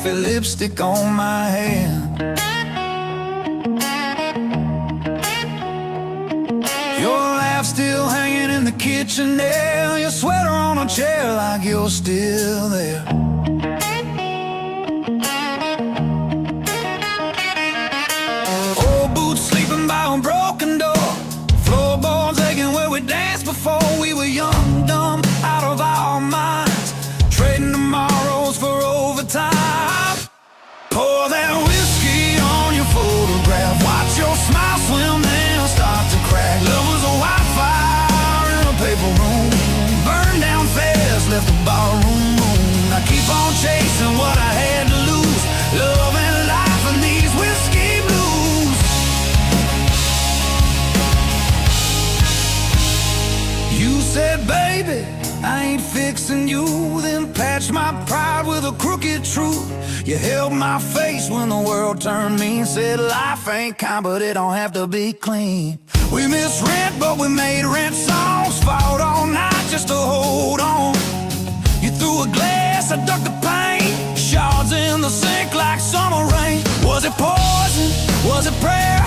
coffee lipstick on my hand. Your laugh still hanging in the kitchen there, your sweater on a chair like you're still there. Old boots sleeping by a broken door, floorboards aching where we danced before we were young, dumb, out of our minds, trading tomorrows for overtime. Pour that whiskey on your photograph, watch your smile swim then start to crack. Love was a wildfire in a paper room, burned down fast, left the barroom moon. I keep on chasing what I had to lose, love and life and these whiskey blues. You said, baby, I ain't fixing you, then patched my pride with a crooked truth. You held my face when the world turned mean, said life ain't kind, but it don't have to be clean. We missed rent, but we made rent songs, fought all night just to hold on. You threw a glass, I ducked the pain, shards in the sink like summer rain. Was it poison? Was it prayer?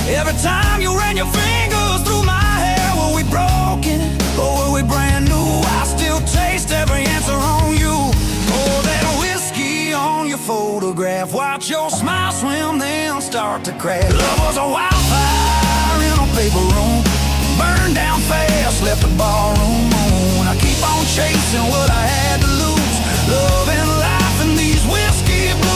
Every time you ran your fingers through my hair, were we broken or were we brand new? I still taste every answer on you. Oh, that whiskey on your photograph, watch your smile swim then start to crack. Love was a wildfire in a paper room, burned down fast, left the barroom moon. I keep on chasing what I had to lose, love and life and these whiskey blues.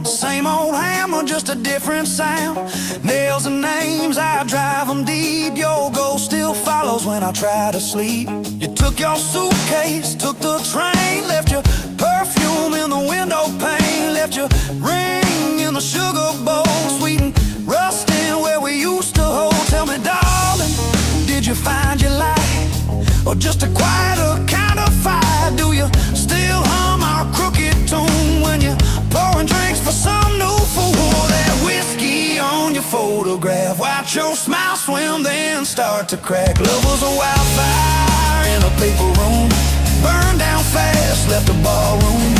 Same old hammer, just a different sound. Nails and names, I drive them deep. Your ghost still follows when I try to sleep. You took your suitcase, took the train, left your perfume in the window pane, left your ring in the sugar bowl, sweet and rusting where we used to hold. Tell me, darling, did you find your light, or just a quieter kind of fire? Do you still hum our crooked tune when you're pouring drinks for some new fool? That whiskey on your photograph, watch your smile swim then start to crack. Love was a wildfire in a paper room, burned down fast, left the barroom.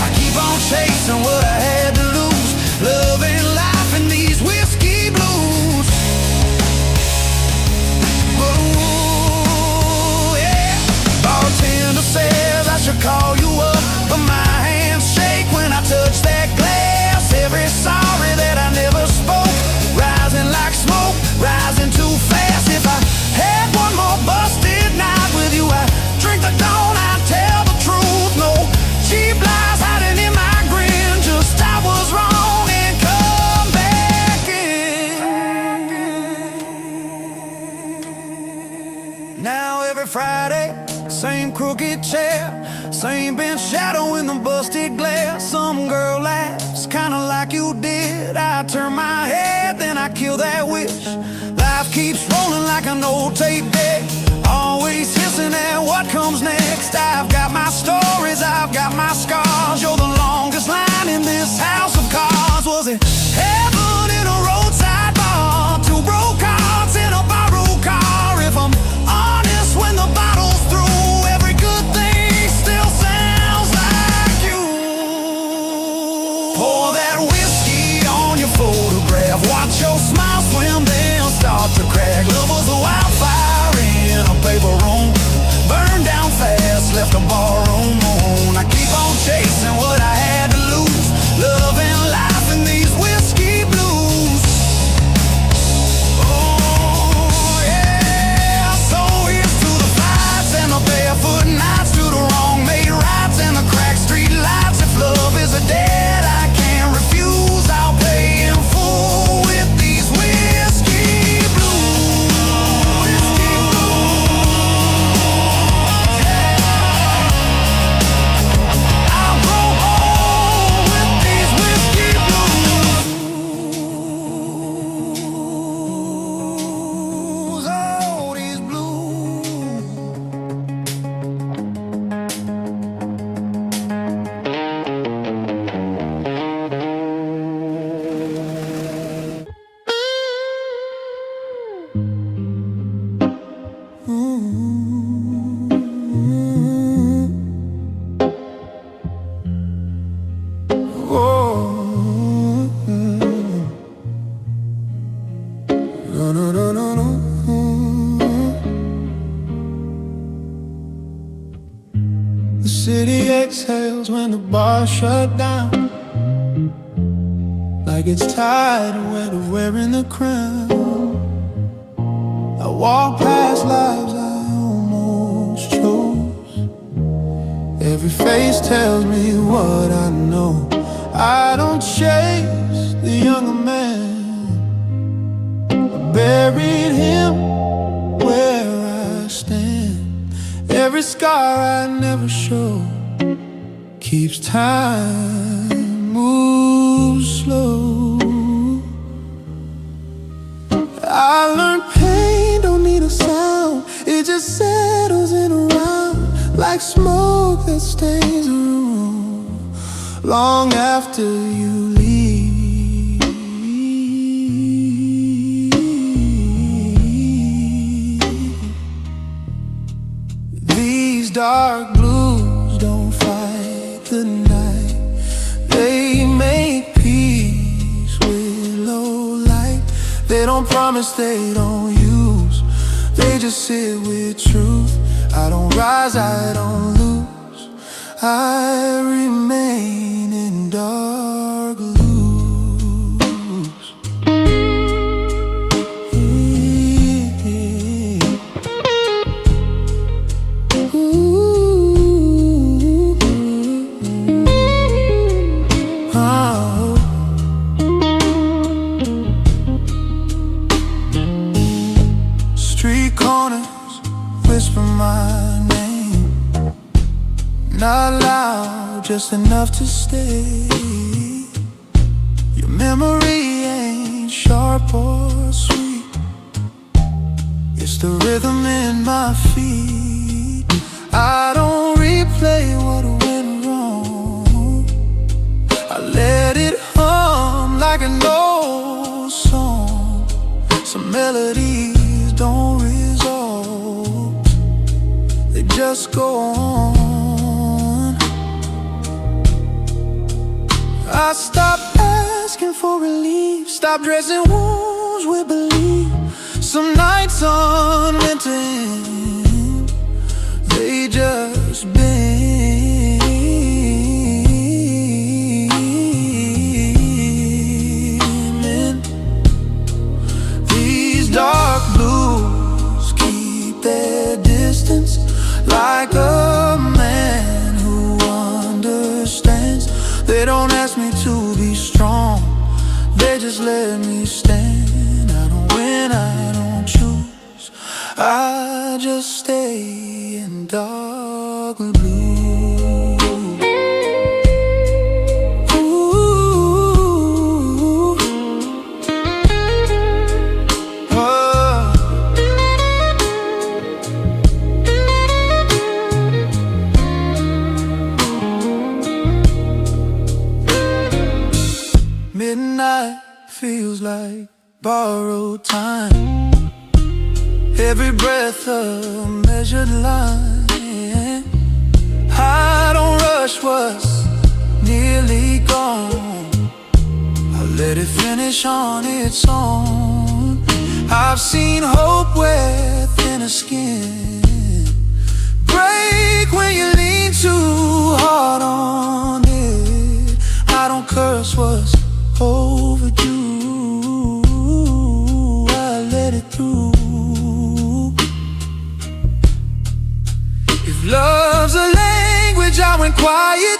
I keep on chasing what I had to lose, love and life and these whiskey blues. Oh, yeah. Bartender says I should call you up, but my hands shake when I touch that glass. Every sorry that I never spoke, rising like smoke, rising too fast. If I had one more busted night with you, I'd drink the dawn, I'd tell the truth. No cheap lies hiding in my grin, just I was wrong and come back in. Now every Friday, same crooked chair, same bench shadow in the busted glass. Some girl laughs, kinda like you did. I turn my head, then I kill that wish. Life keeps rolling like an old tape deck, always hissing at what comes next. I've got my stories, I've got my scars. You're the longest line in this house of cards. Was it heaven in a roadside bar? Two broke hearts in a borrowed car. If I'm honest, when the bottle's through, every good thing still sounds like you. Pour that whiskey on your photograph, watch your smile swim then start to crack. Love was a wildfire in a paper room, burned down fast, left a barroom moon. I keep on chasing The city exhales when the bars shut down, like it's tired of wearing the crown. I walk past lives I almost chose. Every face tells me what I know. I don't chase the younger man, I buried him where I stand. Every scar I never show keeps time move slow. I learned pain don't need a sound, it just settles in around, like smoke that stains a room long after you leave. These dark blues don't fight the night, they make peace with low light. They don't promise, they don't use, they just sit with truth. I don't rise, I don't lose, I remain in dark blues. Street corners whisper my name, not loud, just enough to stay. Your memory ain't sharp or sweet, it's the rhythm in my feet. I don't replay what went wrong, I let it hum like an old song. Some melodies don't resolve, they just go on. I stopped asking for relief, stopped dressing wounds with belief. Some nights aren't meant to end, they just been. These dark blues keep their distance, like a man who understands. They don't ask me to be strong, they just let me stand. I don't win, I don't choose, I just stay in dark blue. Midnight feels like borrowed time, every breath a measured line. I don't rush what's nearly gone, I let it finish on its own. I've seen hope wear thinner skin, break when you lean too hard on it. I don't curse what's overdue, I let it through. If love's a language, I went quiet,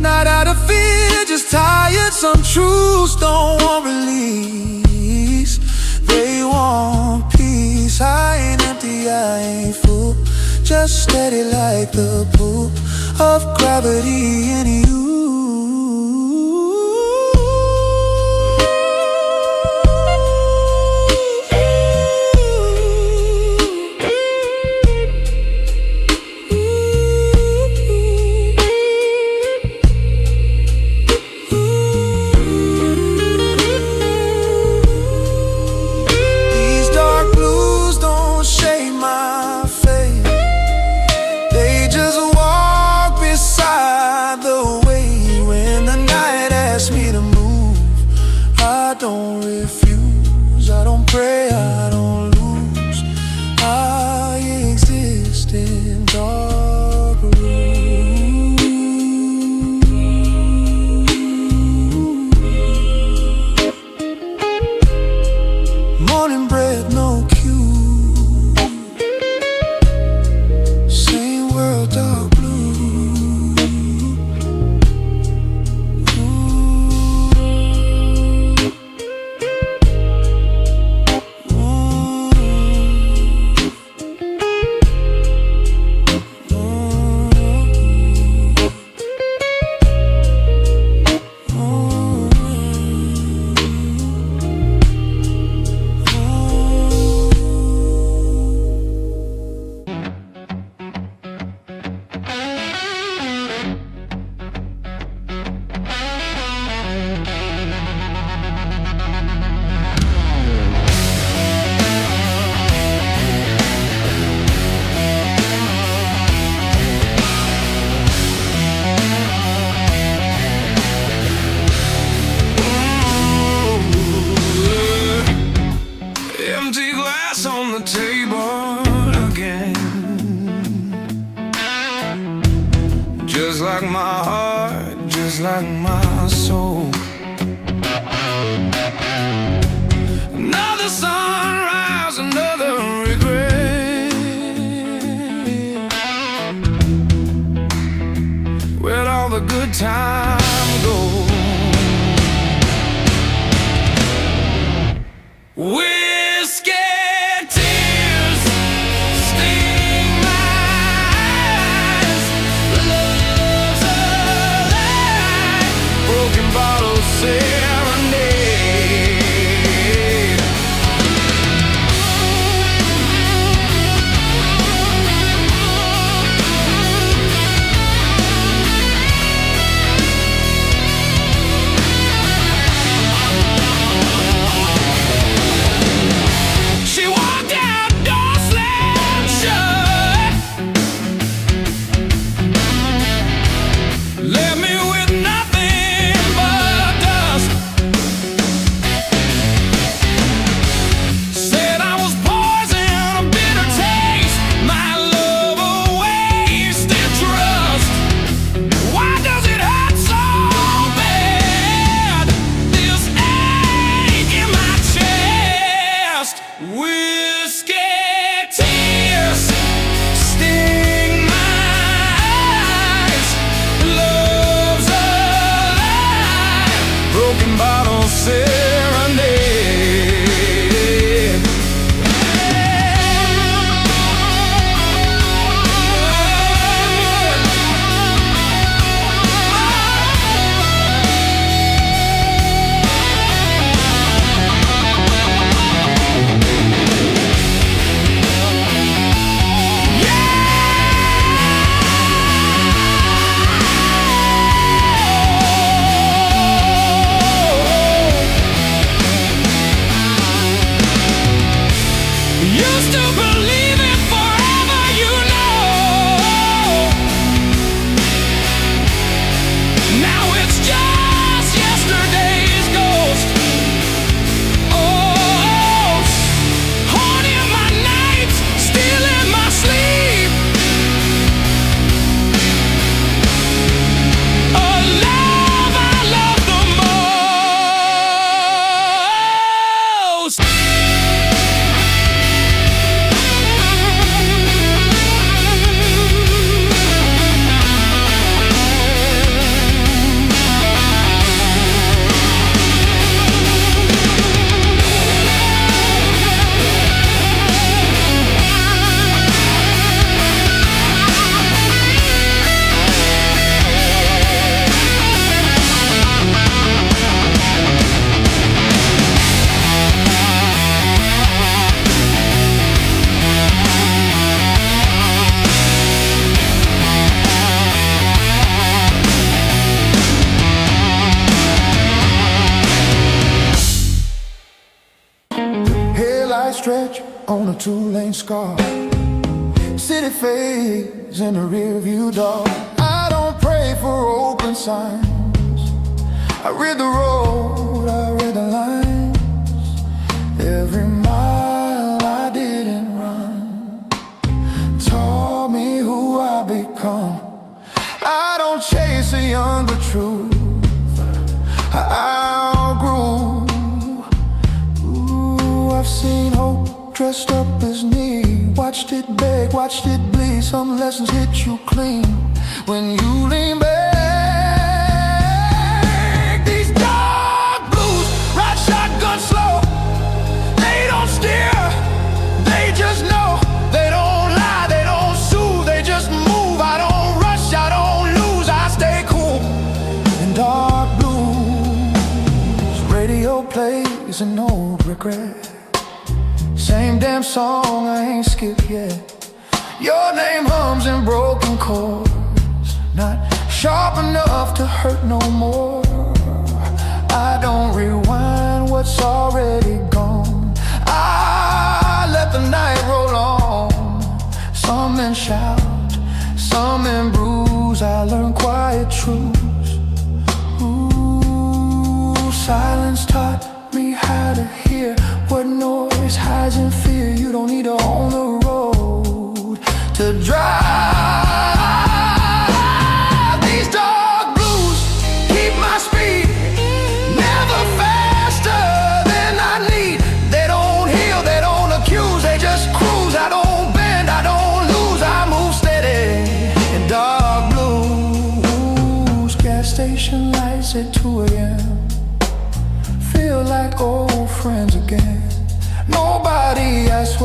not out of fear, just tired. Some truths don't want release, they want peace. I ain't empty, I ain't full, just steady like the pull of gravity in you. They just walk beside the way just like my heart, just like my soul. Another sunrise, another regret. Where'd all the good time go? Whiskey tears sting my eyes. Love's alive. Broken bottles serenade. She walked out, door slammed shut. Left me with nothing but dust. Said I was poison, a bitter taste. My love a wasted trust. Why does it hurt so bad? This ache in my chest. Whiskey tears sting my eyes. Love's alive. Broken bottle serenade. Used to believe it forever, you know. Now it's just yesterday's ghost. Oh, haunting my nights, stealing my sleep. A love I love the most. Headlights stretch on a two-lane scar. City fades in the rearview door. I don't pray for open signs. I read the road, I read the lines. Every mile I didn't run taught me who I become. I don't chase a younger truth. I outgrew. I've seen hope dressed up as need. Watched it beg, watched it bleed. Some lessons hit you clean when you lean back. These dark blues ride shotgun slow. They don't steer, they just know. They don't lie, they don't soothe, they just move. I don't rush, I don't lose, I stay cool. In dark blues, radio plays an old regret. Same damn song, I ain't skipped yet. Your name hums in broken chords, not sharp enough to hurt no more. I don't rewind what's already gone. I let the night roll on. Some men shout, some men bruise. I learn quiet truths. Ooh, silence taught me how to hear what noise hides in fear. You don't need to own the road to drive.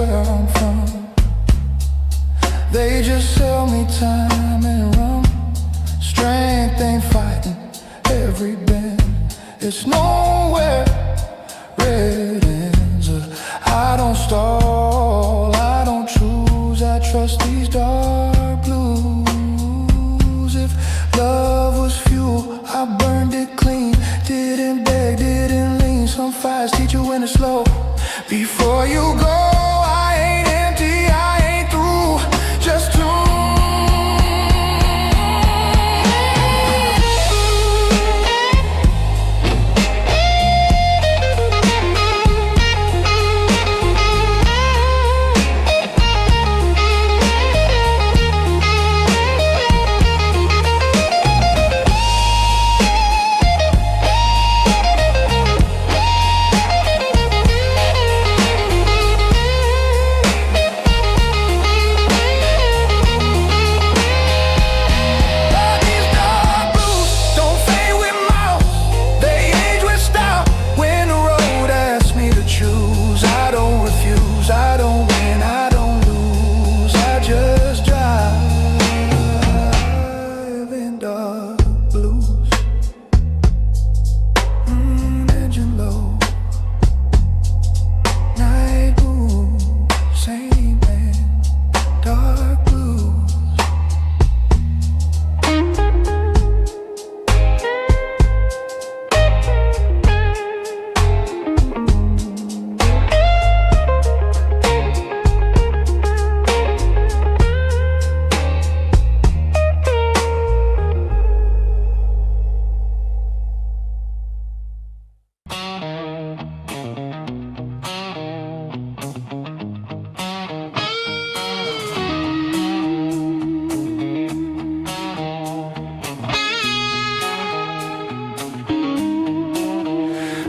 where I'm from. They just sell me time and rum. Strength ain't fighting every bend. It's nowhere red ends. I don't stall, I don't choose. I trust these dark blues. If love was fuel, I burned it clean. Didn't beg, didn't lean. Some fires teach you when to slow. Before you go, I ain't empty, I ain't through. Just tuned.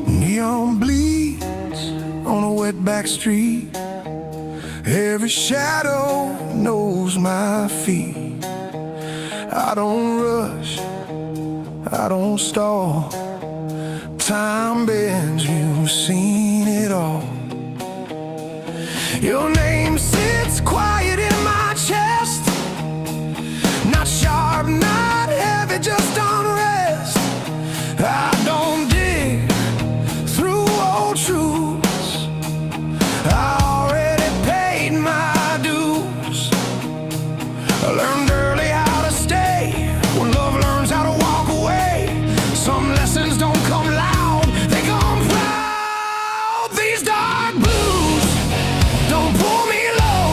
Neon bleeds on a wet back street. Every shadow knows my feet. I don't rush, I don't stall. Time bends, you've seen it all. Your name sits quiet in my chest. Not sharp, not heavy, just unrest. I don't dig through old truths. I already paid my dues. I learned early how to stay when love learns how to walk away. Some lessons don't come loud, they come proud. These dark blues don't pull me low,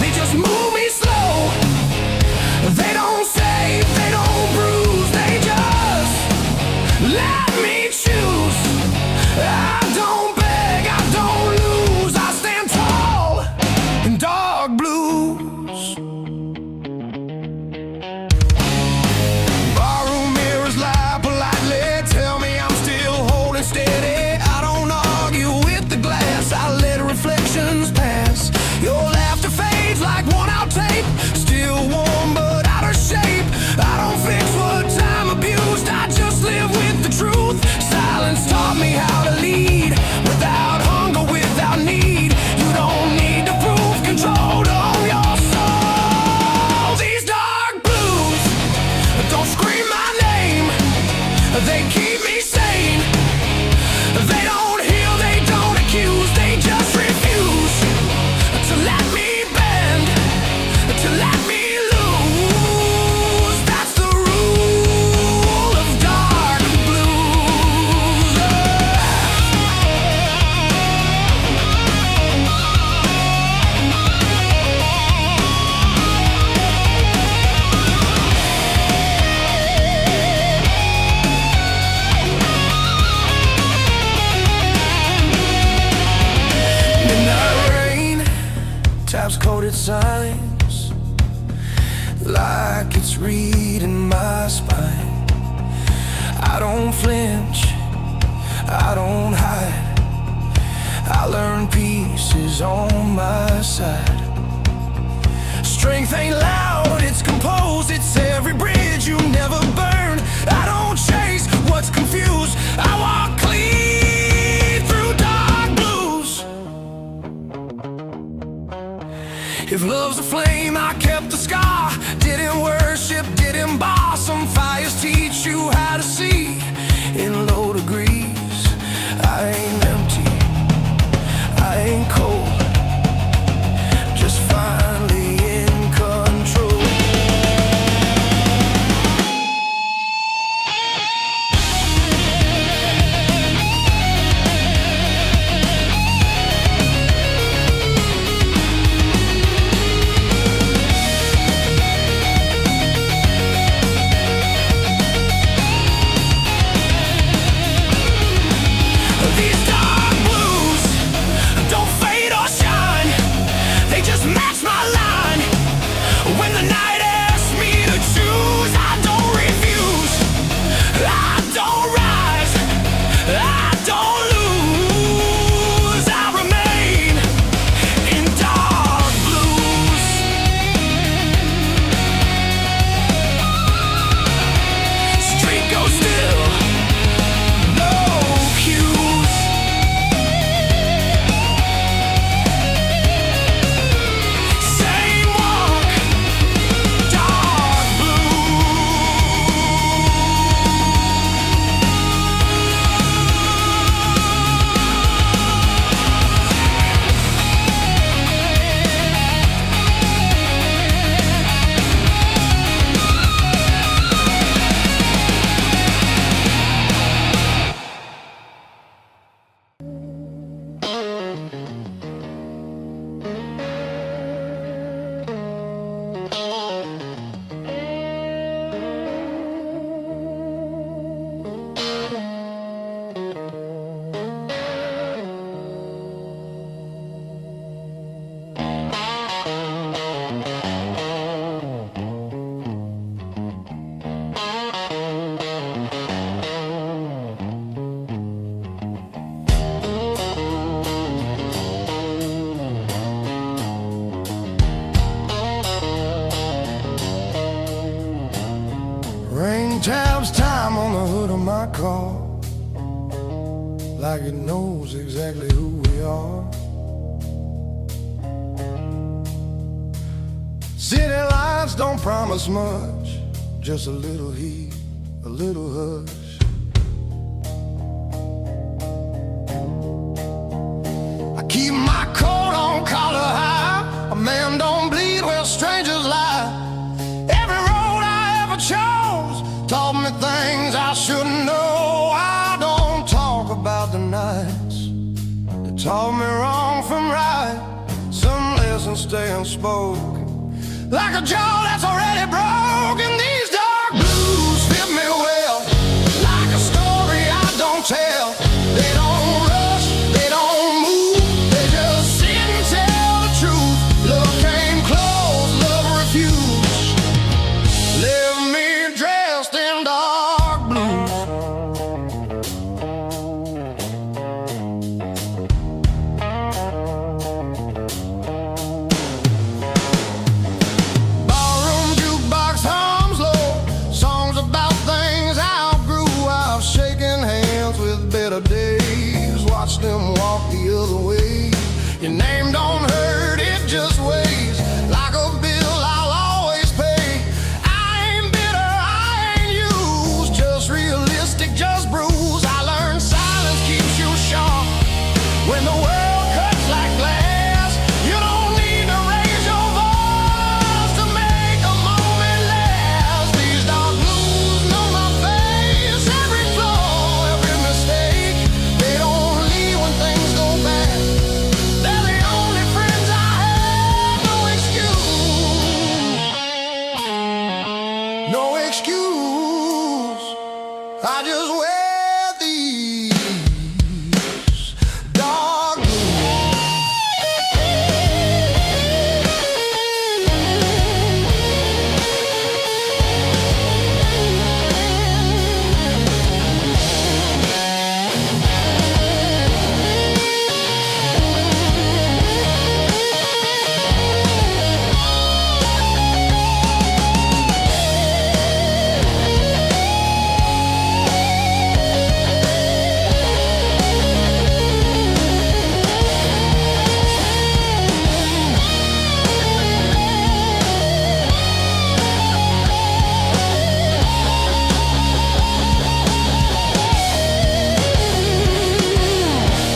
they just move me slow. They don't save, they don't bruise, they just let me choose. I don't beg, I don't lose, I stand tall in dark blues. Barroom mirrors lie politely, tell me I'm still holding steady. I don't argue with the glass, I let reflections pass. Your laughter fades like worn-out tape, still warm but out of shape. I don't fix what time abused, I just live with the truth. Silence taught me how to lead, without hunger, without need. You don't need to prove control to own your soul. These dark blues don't scream my name, they keep me sane. They don't heal, they don't accuse, they just refuse to let me bend, to let me lose. That's the rule of dark blues. Midnight rain taps coated signs like it's reading my spine. I don't flinch, I don't hide. I learn peace is on my side. Strength ain't loud, it's composed, it's every bridge you never burn. I don't chase what's confused, I walk clean through dark blues. Rain taps time on the hood of my car, like it knows exactly who we are. City lights don't promise much, just a little heat, a little hush. I keep my coat on collar high, a man don't bleed where strangers lie. Every road I ever chose taught me things I shouldn't know. I don't talk about the nights that taught me wrong from right. Some lessons stay unspoken, like a jaw that's already broken. These dark blues fit me well, like a story I don't tell. They don't rush, they don't move, they just sit and tell the truth. Love came close, love refused, left me dressed in dark blues. Ballroom jukebox hums low, songs about things I outgrew. I've shaken hands with better days, watched them walk the other way. Your name don't hurt, it just weighs like a bill I'll always pay. I ain't bitter, I ain't used, just realistic, just bruised. I learned silence keeps you sharp when the world cuts like glass. You don't need to raise your voice to make a moment last. These dark blues know my face, every flaw, every mistake. They don't leave when things go bad, they're the only friends I have. No excuse, no excuse. I just wear these dark blues.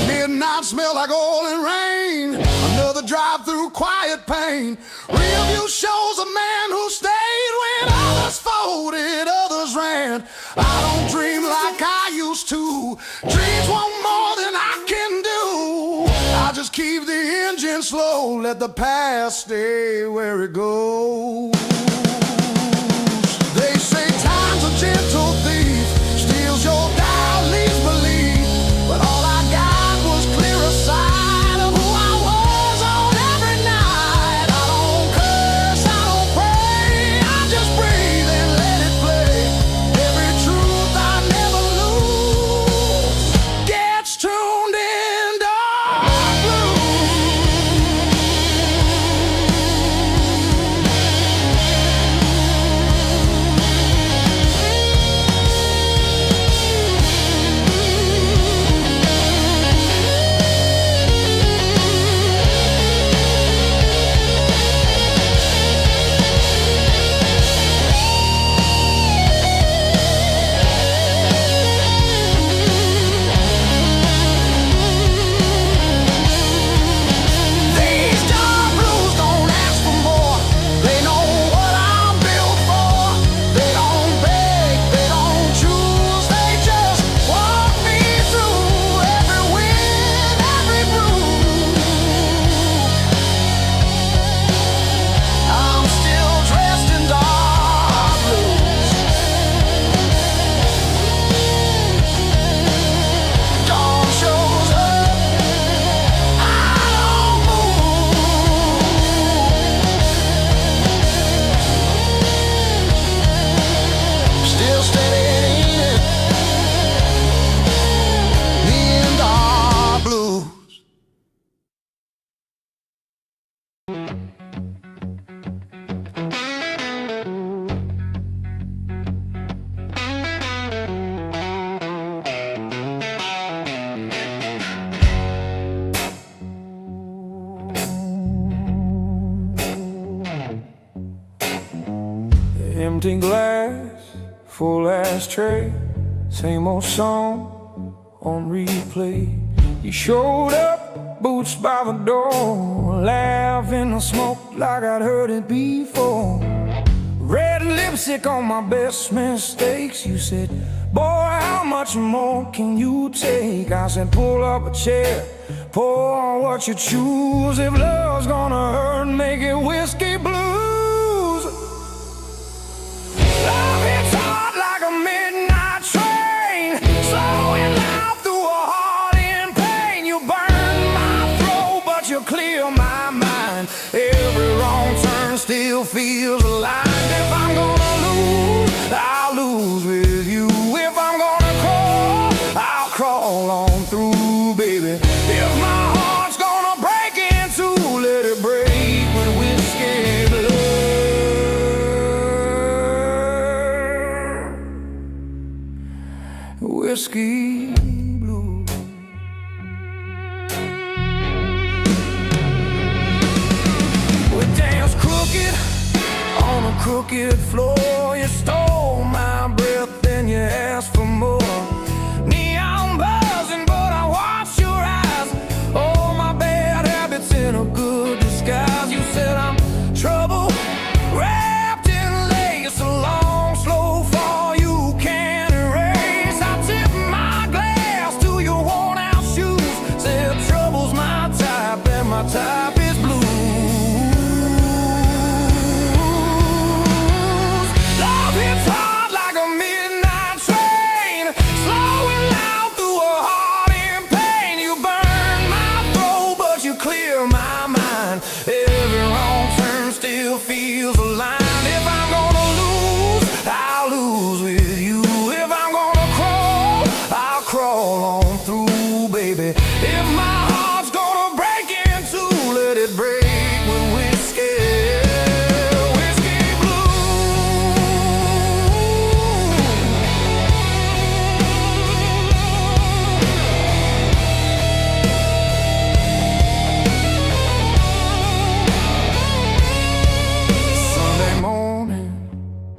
Midnight smell like oil and rain, another drive through quiet pain. Real view shows a man who stayed when others folded, others ran. I don't dream like I used to, dreams want more than I can do. I just keep the engine slow, let the past stay where it goes. They say time's a gentle thief, steals your dial, leaves belief. But all I got was clearer sight of who I was on every night. I don't curse, I don't pray, I just breathe and let it play. Every truth I never lose gets tuned in dark blue. Empty glass, full ashtray, same old song on replay. You showed up, boots by the door, laughing and smoke like I'd heard it before. Red lipstick on my best mistakes. You said, boy, how much more can you take? I said, pull up a chair, pour on what you choose. If love's gonna hurt, make it whiskey blues. Love hits hard like a midnight train, slowing loud through a heart in pain. You burn my throat, but you clear my mind. Every wrong turn still feels aligned. If I'm gonna lose, I'll lose with you. If I'm gonna crawl, I'll crawl on through, baby. If my heart's gonna break in two, let it break with whiskey blood. Whiskey blue. We danced crooked on a crooked floor. You stole my breath, then you asked for more. Neon buzzing, but I watched your eyes. Oh, my bad habits in a good disguise. You said I'm trouble wrapped in lace, a long, slow fall you can't erase. I tip my glass to your worn-out shoes. Said trouble's my type, and my type is blue. Every wrong turn still feels aligned. If I'm gonna lose, I'll lose with you. If I'm gonna crawl, I'll crawl on through, baby. If my heart's gonna break in two, let it break with whiskey. Whiskey blue.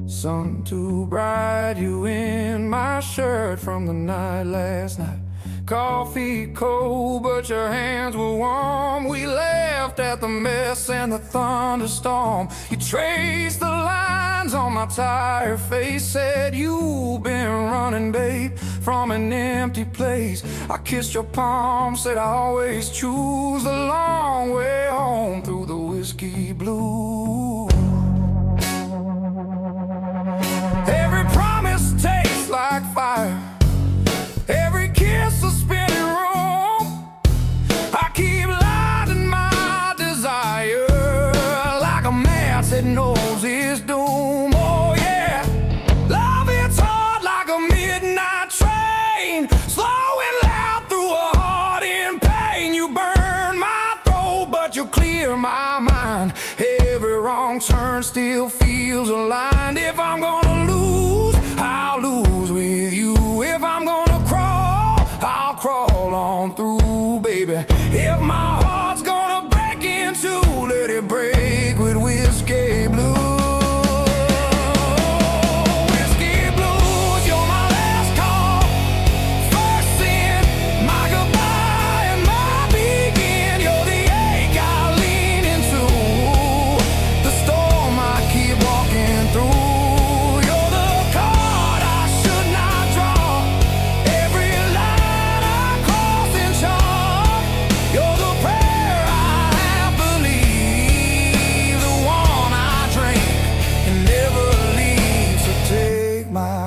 Sun too bright, you in my shirt from the night last night. Coffee cold, but your hands were warm. We laughed at the mess and the thunderstorm. You traced the lines on my tired face. Said you've been running, babe, from an empty place. I kissed your palm, said I always choose the long way home through the whiskey blue. Every promise tastes like fire. Every kiss a spinning room. I keep lighting my desire like a man that knows his doom. Oh yeah, love hits hard like a midnight train, slowing loud through a heart in pain. You burn my throat, but you clear my mind. Every wrong turn still feels aligned. If I'm gonna lose, I'll lose with you. If I'm gonna crawl, I'll crawl on through, baby. If my heart's gonna break in two, let it break with whiskey blue.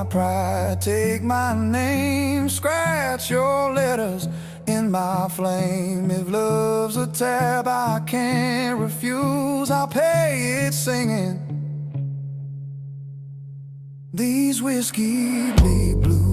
Pride, take my name, scratch your letters in my flame. If love's a tab I can't refuse, I'll pay it singing these whiskey blues.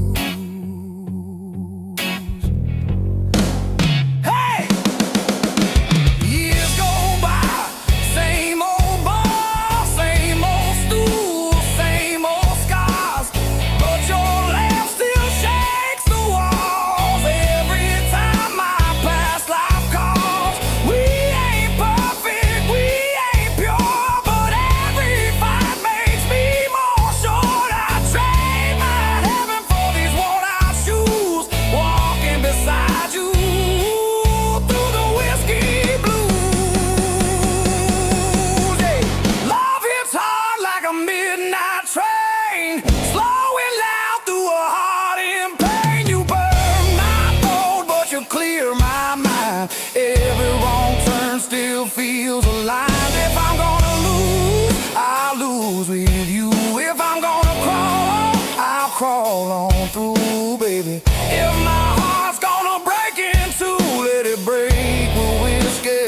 crawl on through, baby. If my heart's gonna break in two, let it break with whiskey.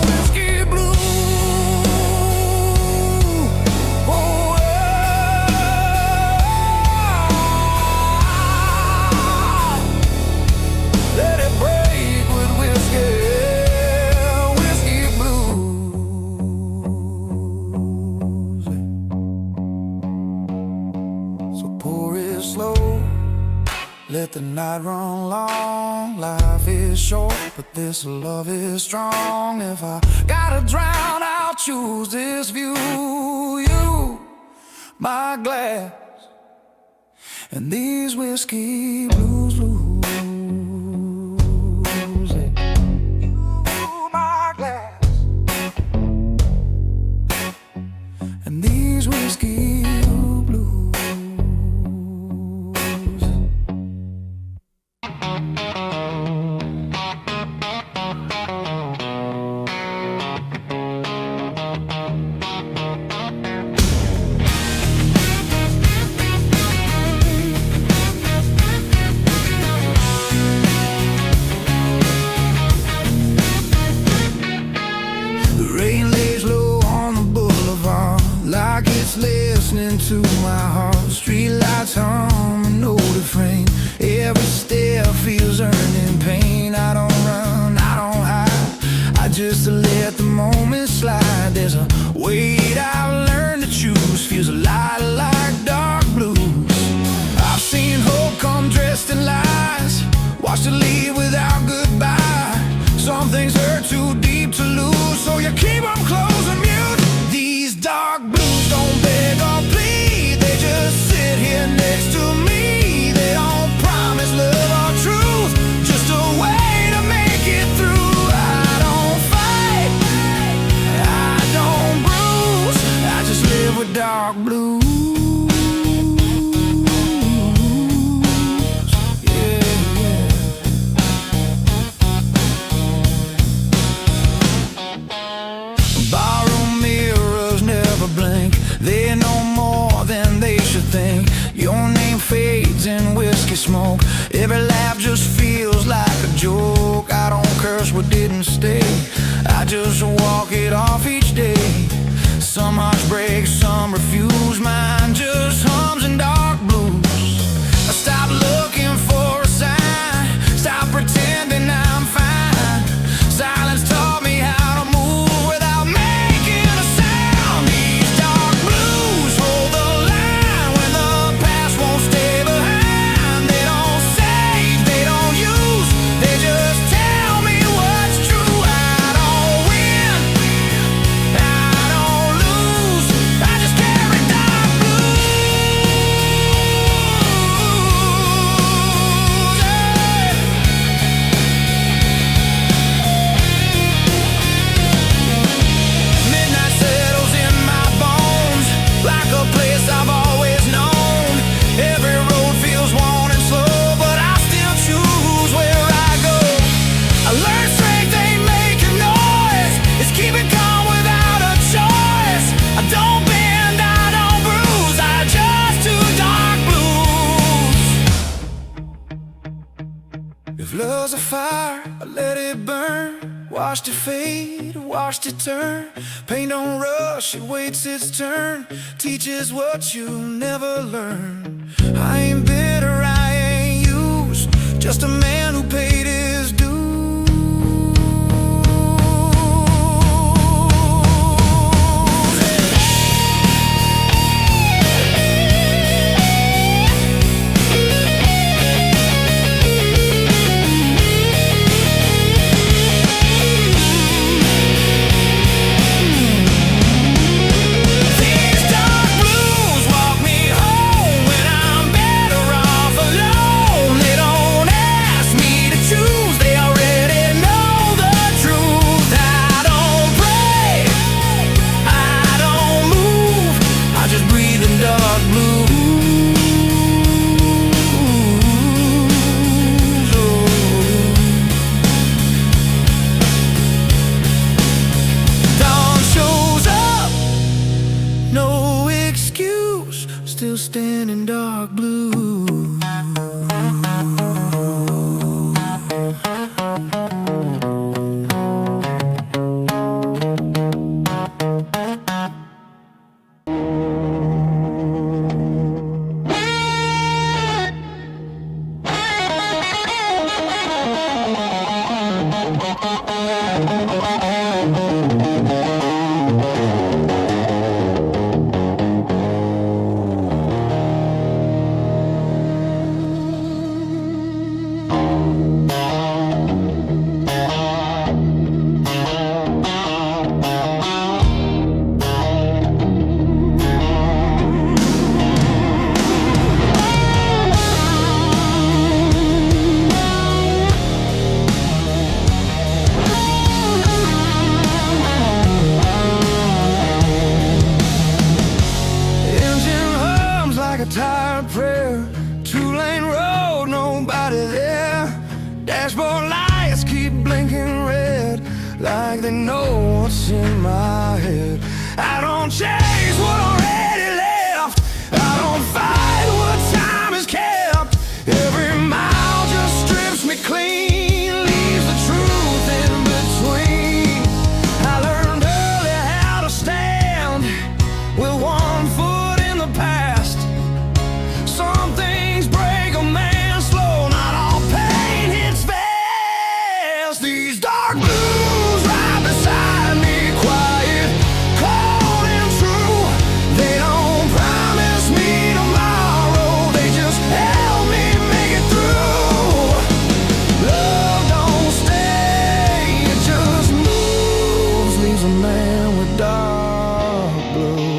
Whiskey blue. Oh, let it break with whiskey. Whiskey blues. So pour it slow, let the night run long. Life is short, but this love is strong. If I gotta drown, I'll choose this view. You, my glass, and these whiskey blues, blues. You, my glass, and these whiskey blues. The rain lays low on the boulevard, like it's listening to my heart. Streetlights hum a note refrain. Every step feels earned in pain. I don't run, I don't hide, I just let the moment slide. There's a weight I've learned to choose, feels a lot like dark blues. I've seen hope come dressed in lies, watched it leave without goodbye. Some things hurt too deep to lose, so you keep them close and mute. These dark blues don't beg or plead, they just sit here next to me. They don't promise love or truth, just a way to make it through. I don't fight, I don't bruise, I just live with dark blues. Yeah, yeah. Borrowed mirrors never blink, they know more than they should think. Your name fades in whiskey smoke, every laugh just feels like a joke. I don't curse what didn't stay, I just walk it off each day. Some hearts break, some refuse, mine just hums in dark blues. I stop looking for a sign, stop pretending I'm fine. Silence taught me how to move without making a sound. These dark blues hold the line when the past won't stay behind. They don't save, they don't use, they just tell me what's true. I don't win, I don't lose, I just carry dark blues. Midnight settles in my bones, like a place I've always known. Every road feels worn and slow, but I still choose where I go. I learned strength ain't making noise, it's keeping calm without a choice. I don't bend, I don't bruise, I just do dark blues. If love's a fire, I let it burn. Watched it fade, watched it turn. Pain don't rush, it waits its turn. Teaches what you never learn. I ain't bitter, I ain't used, just a man who paid his dues. These dark blues walk me home when I'm better off alone. They don't ask me to choose. still standing dark blue. A tired prayer, two-lane road, nobody there. Dashboard lights keep blinking red, like they know what's in my head. I don't chase what already left, I don't fight what time has kept. Every mile just strips me clean, leaves the truth in between. I learned early how to stand with one foot in the past. Some things break a man slow, not all pain hits fast. These dark blues right beside me, quiet, cold and true. They don't promise me tomorrow, they just help me make it through. Love don't stay, it just moves, leaves a man with dark blues.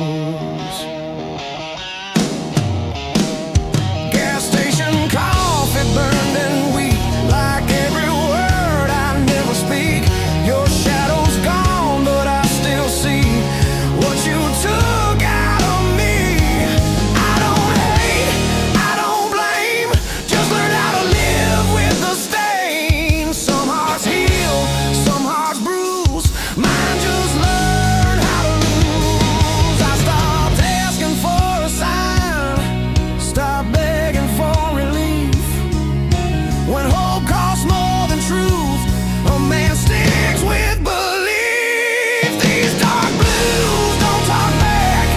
Coffee burned and weak, like every word I never speak. Your shadow's gone, but I still see what you took out of me. I don't hate, I don't blame, just learn how to live with the stain. Some hearts heal, some hearts bruise, mine just learn how to lose. I stopped asking for a sign, stopped begging for relief. When hope costs more than truth, a man sticks with belief. These dark blues don't talk back,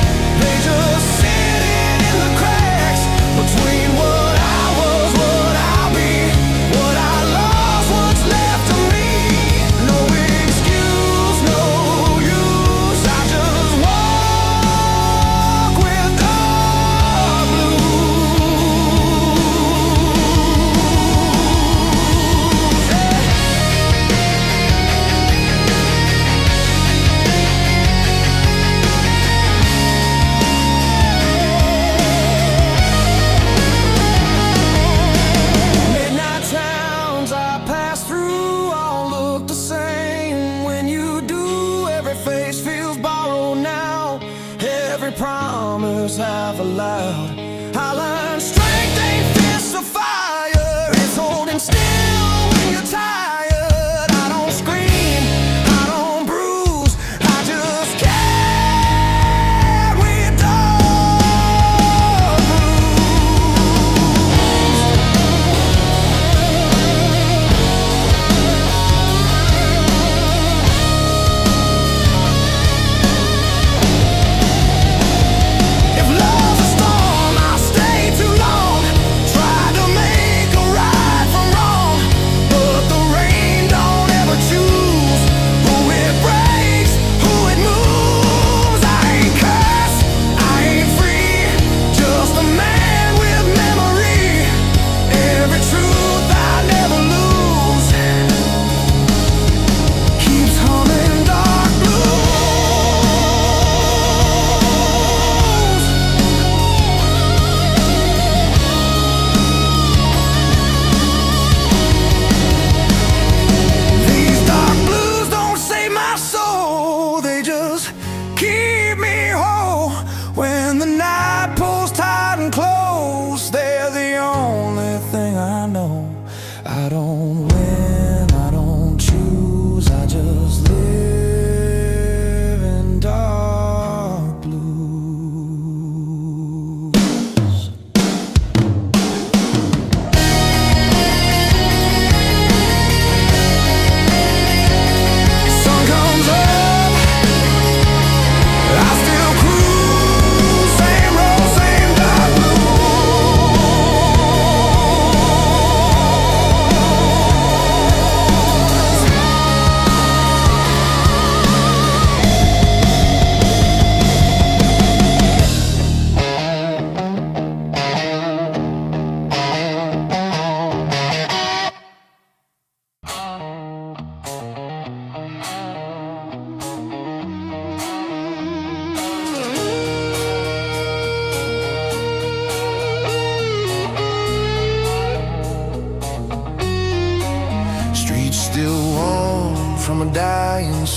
they just sit in the cracks between what I was, what I'll be, what I lost, what's left of me. No excuse, no use, I just walk with dark blues. Midnight towns I pass through all look the same. When you do, every face feels borrowed now. Every promise half allowed. I learned strength ain't fists of fire, it's holding still when you're tired. I don't scream, I don't bruise, I just carry dark If love's a storm, I'll stay too long. Tried to make a right from wrong.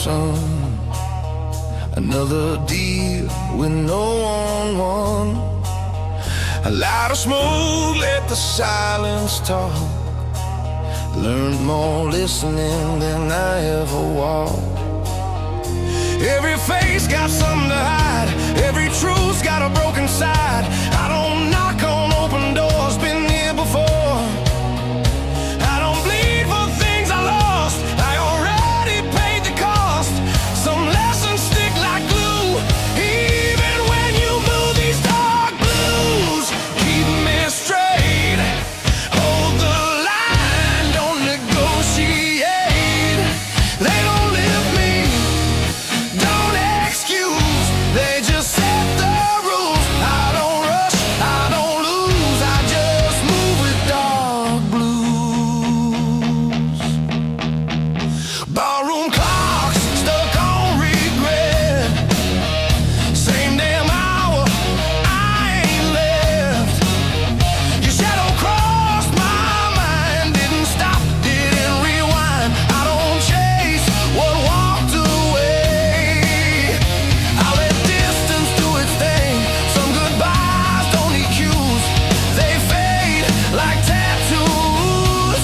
sun. Another deal with no one won. A lot of smoke, let the silence talk. Learned more listening than I ever walked. Every face got something to hide. Every truth's got a broken side. I don't knock on open doors, been here before. I don't bleed for things I lost. I already paid the cost. Some lessons stick like glue, even when you move these dark blues. Keep me straight, hold the line, don't negotiate. They don't live me, don't excuse, they just set the rules. I don't rush, I don't lose, I just move with dark blues. Ballroom clocks stuck on regret. Same damn hour, I ain't left. Your shadow crossed my mind, didn't stop, didn't rewind. I don't chase what walked away. I let distance do its thing. Some goodbyes don't need cues, they fade like tattoos.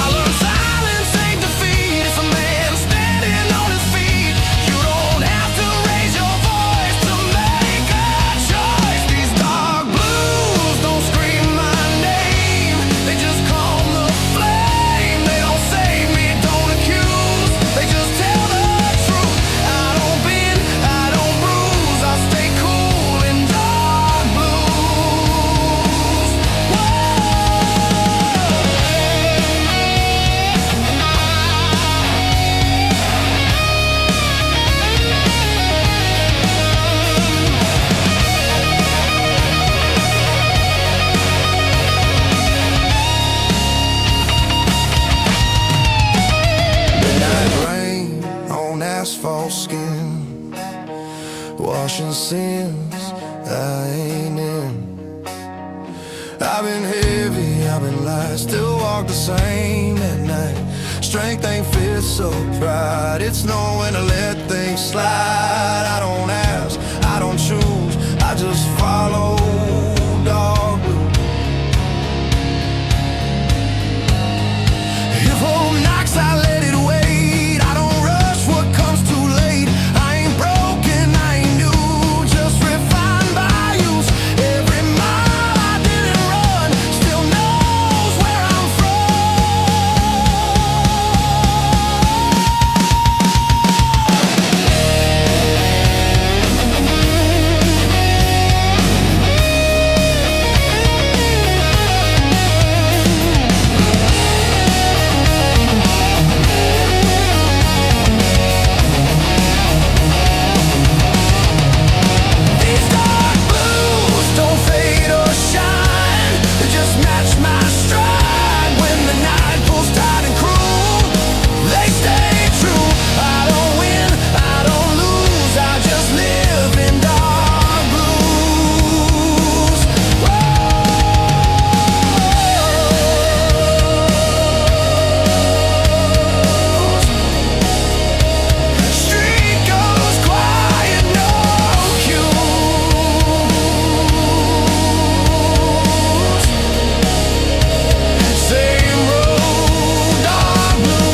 I learned silence ain't defeat, it's a man standing on his feet. You don't have to raise your voice to make a choice. These dark blues don't scream my name, they just calm the flame. They don't save me, don't accuse, they just tell the truth. I don't bend, I don't bruise, I stay cool in dark blues. Midnight rain on asphalt skin, washing sins I ain't in. I've been heavy, I've been light, still walk the same at night. Strength ain't fit, so pride, it's knowing to let things slide. I don't ask, I don't choose, I just follow dark blue. If hope knocks, I let it wait. I don't rush what comes too late. I ain't broken, I ain't new, just refined by use. Every mile I didn't run still knows where I'm These dark blues don't fade or shine, they just match my stride. When the night pulls tight and cruel, they stay true. I don't win, I don't lose, I just live in dark blues. Street goes quiet, no cues. Same road, dark blues.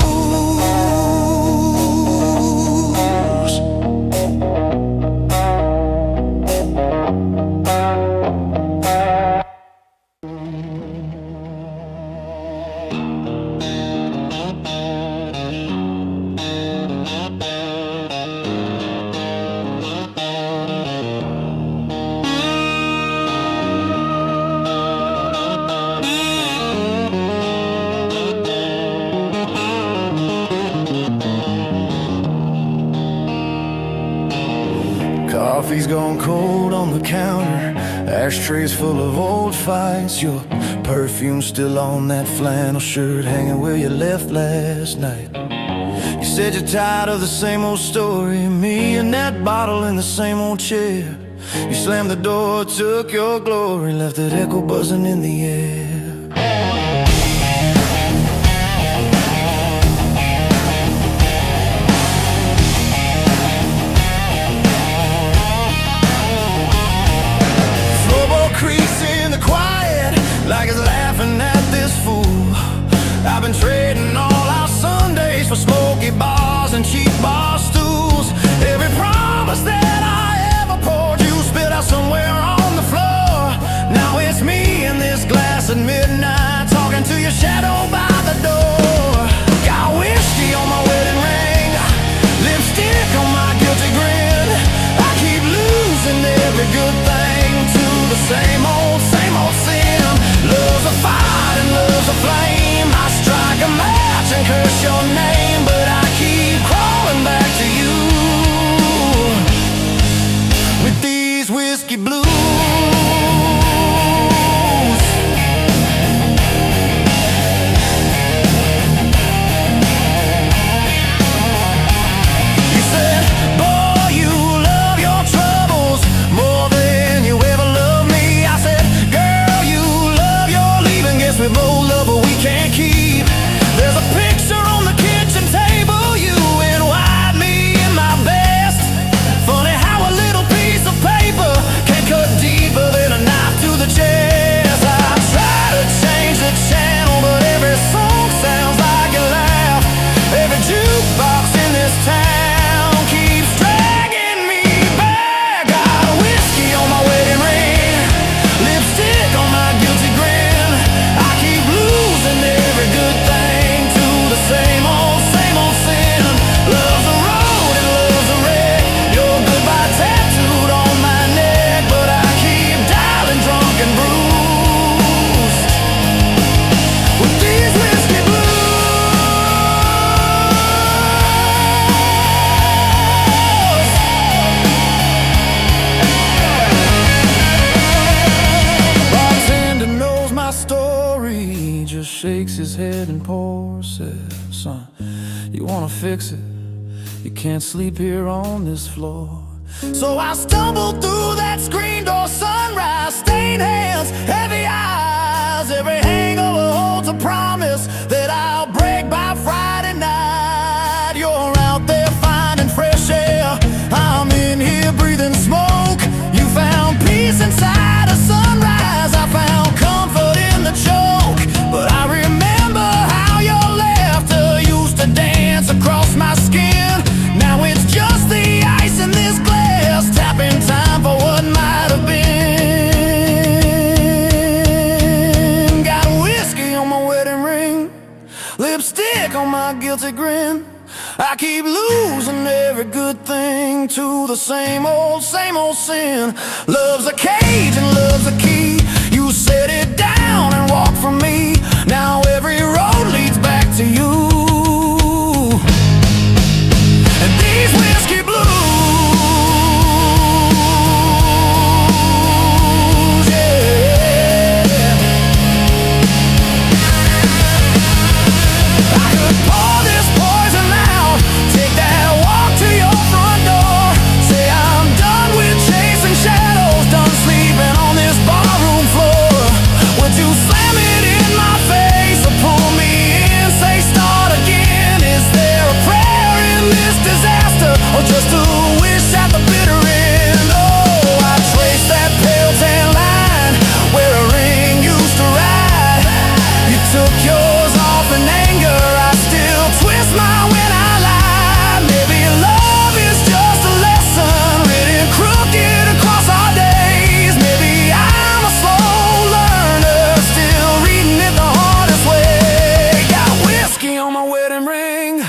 Coffee's gone cold on the counter, ashtrays full of old fights. Your perfume still on that flannel shirt hanging where you left last night. You said you're tired of the same old story, me and that bottle in the same old chair. You slammed the door, took your glory, left that echo buzzing in the air. these whiskey blues. You said, boy, you love your troubles more than you ever loved me. I said, girl, you love your leaving. Guess we both love what we can't keep. There's a picture on the kitchen table, you in white, me in my best. Funny how a little piece of paper can cut deeper than a knife to the chest. I try to change the channel, but every song sounds like a laugh. Every jukebox in this town keeps dragging me back. Got whiskey on my wedding ring, lipstick on my guilty grin. I keep losing every good thing to the same old sin. Love's a road and love's a wreck. Your goodbye tattooed on my neck, but I keep dialing drunk and bruised with these whiskey blues. Bartender knows my story, he just shakes his head and pours. Says, son, you wanna fix it? You can't sleep here on this floor. So I stumbled through that screen door, sunrise, stained hands, heavy eyes. Every hangover holds a promise that I'll break by Friday night. You're out there finding fresh air, I'm in here breathing smoke. You found peace inside a sunrise, I found comfort in the choke. But I remember how your laughter used to dance across my skin. Now it's just the ice in this glass, tapping time for what might have been. Got whiskey on my wedding ring, lipstick on my guilty grin. I keep losing every good thing to the same old sin. Love's a cage and love's a key. You set it down and walk from me. Now every road leads back to you. And these whiskey blues, yeah. I could pour this poison out, take that walk to your front door. Say I'm done with chasing shadows, done sleeping on this barroom floor. Would you slam it in my face or pull me in, say start again? Is there a prayer in this disaster, or just a wish at the bitter end? Oh, I traced that pale tan line where a ring used to ride. You took yours off in anger, I still twist mine when I lie. Maybe love is just a lesson written crooked across our days. Maybe I'm a slow learner, still reading it the hardest way. Got whiskey on my wedding ring,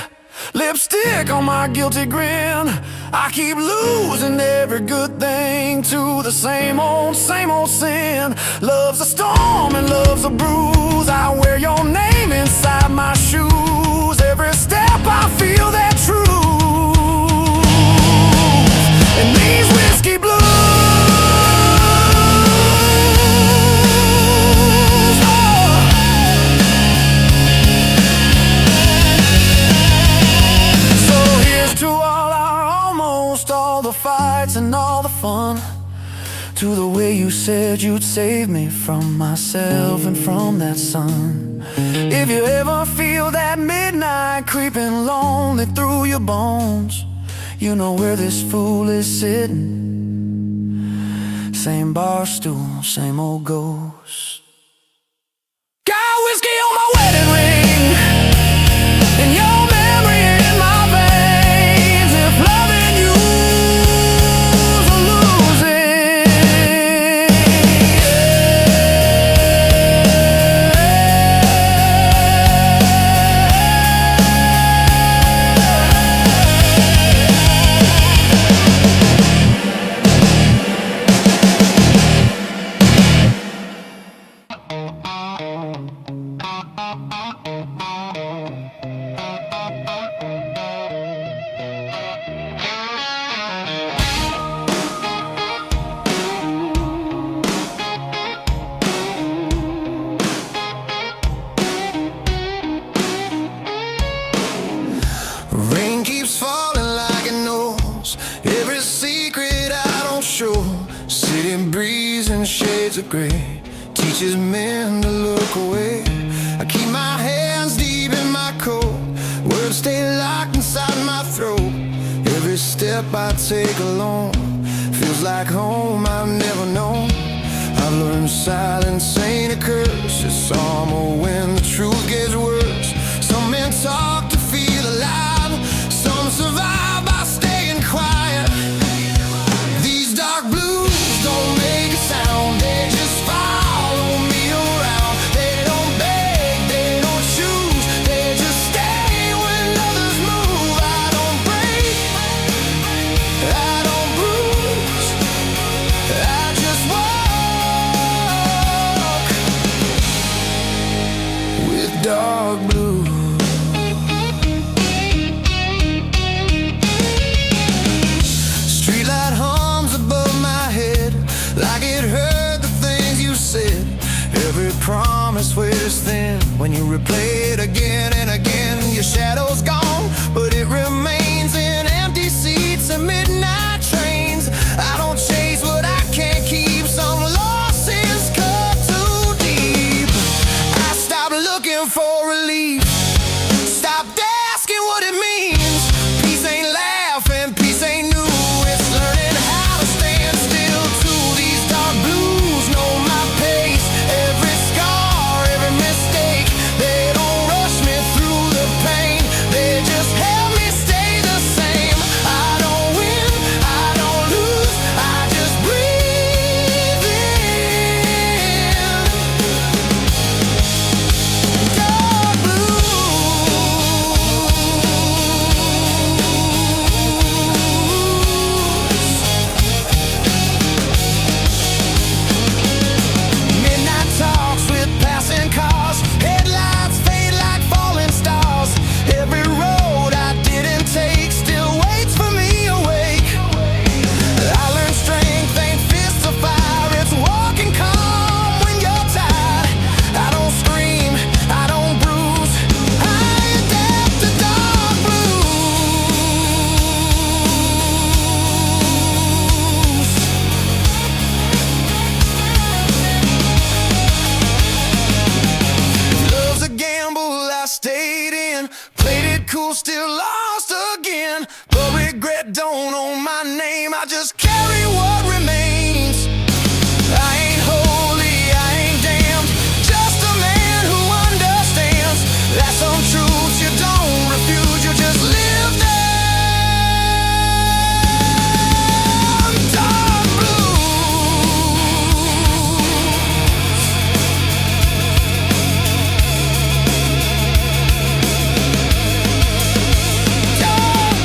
lipstick on my guilty grin. I keep losing every good thing to the same old sin. Love's a storm and love's a bruise. I wear your name inside my shoes. Every step I feel that truth. And these whiskey blues, oh. So here's to all our almost, all the fights and all the fun. To the way you said you'd save me from myself and from that sun. If you ever feel that midnight creeping lonely through your bones, you know where this fool is sitting. Same bar stool, same old ghost. Got whiskey on my wedding ring, and your memory in my veins. If loving you's a losing, City breeze and shades of gray teaches men to look away. I keep my hands deep in my coat, words stay locked inside my throat. Every step I take alone feels like home I've never known. I've learned silence ain't a curse, it's summer when the truth gets worse. Some men talk to feel alive, some survive by staying quiet. These dark blues don't make a sound, they just follow me around. They don't beg, they don't choose, they just stay when others move. I don't break, I don't bruise, I just walk with dark blue. Streetlight hums above my head like it heard the things you said. Every promise wears thin when you replay it again and again. Your shadow's gone, but it remains in empty seats and midnight trains. I don't chase what I can't keep, some losses cut too deep. I stopped looking for relief, stopped asking what it means. Peace ain't laughing, peace ain't new, it's learning how to stand still too. These dark blues know my pace, every scar, every mistake. They don't rush me through the pain, they just help me stay the same. I don't win, I don't lose, I just breathe in. Dark blues. Midnight talks with passing cars, headlights fade like falling stars. Every road I didn't take still waits for me awake. I learned strength ain't fists of fire, it's walking calm when you're tired. I don't scream, I don't bruise, I adapt to dark blues. Love's a gamble I stayed in, played it cool, still lost again. But regret don't own my name, I just carry what remains. I ain't holy, I ain't damned, just a man who understands that some truths you don't refuse, you just live them. Dark blues. Dark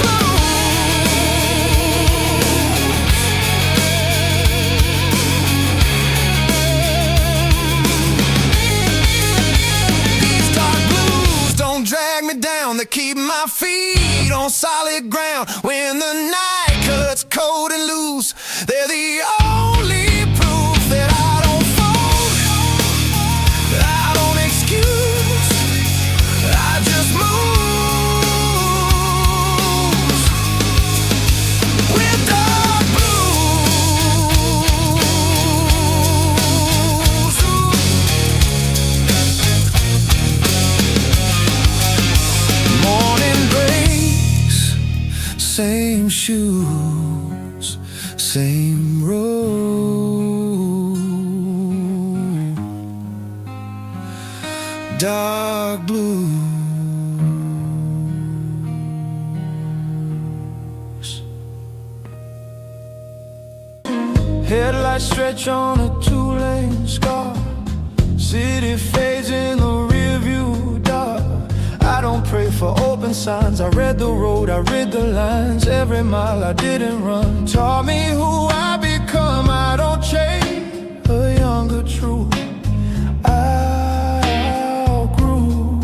These dark blues don't drag me down, they keep my feet on solid ground. When the night cuts cold and loose, they're the only proof that I don't fold, I don't excuse, I just move with dark blues. Morning breaks, same shoes, same road. Dark blues. Headlights stretch on a two-lane scar, city fades in the rearview dark. I don't pray for open signs, I read the road, I read the lines. Every mile I didn't run taught me who I become. I don't chase a younger truth, I outgrew.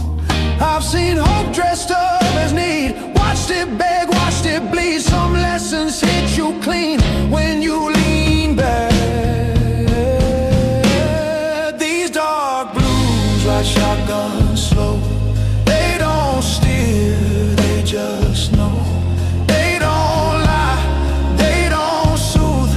I've seen hope dressed up as need, watched it beg, watched it bleed. Some lessons hit you clean when you lean back. These dark blues ride shotgun slow, they don't steer, they just know. They don't lie, they don't soothe,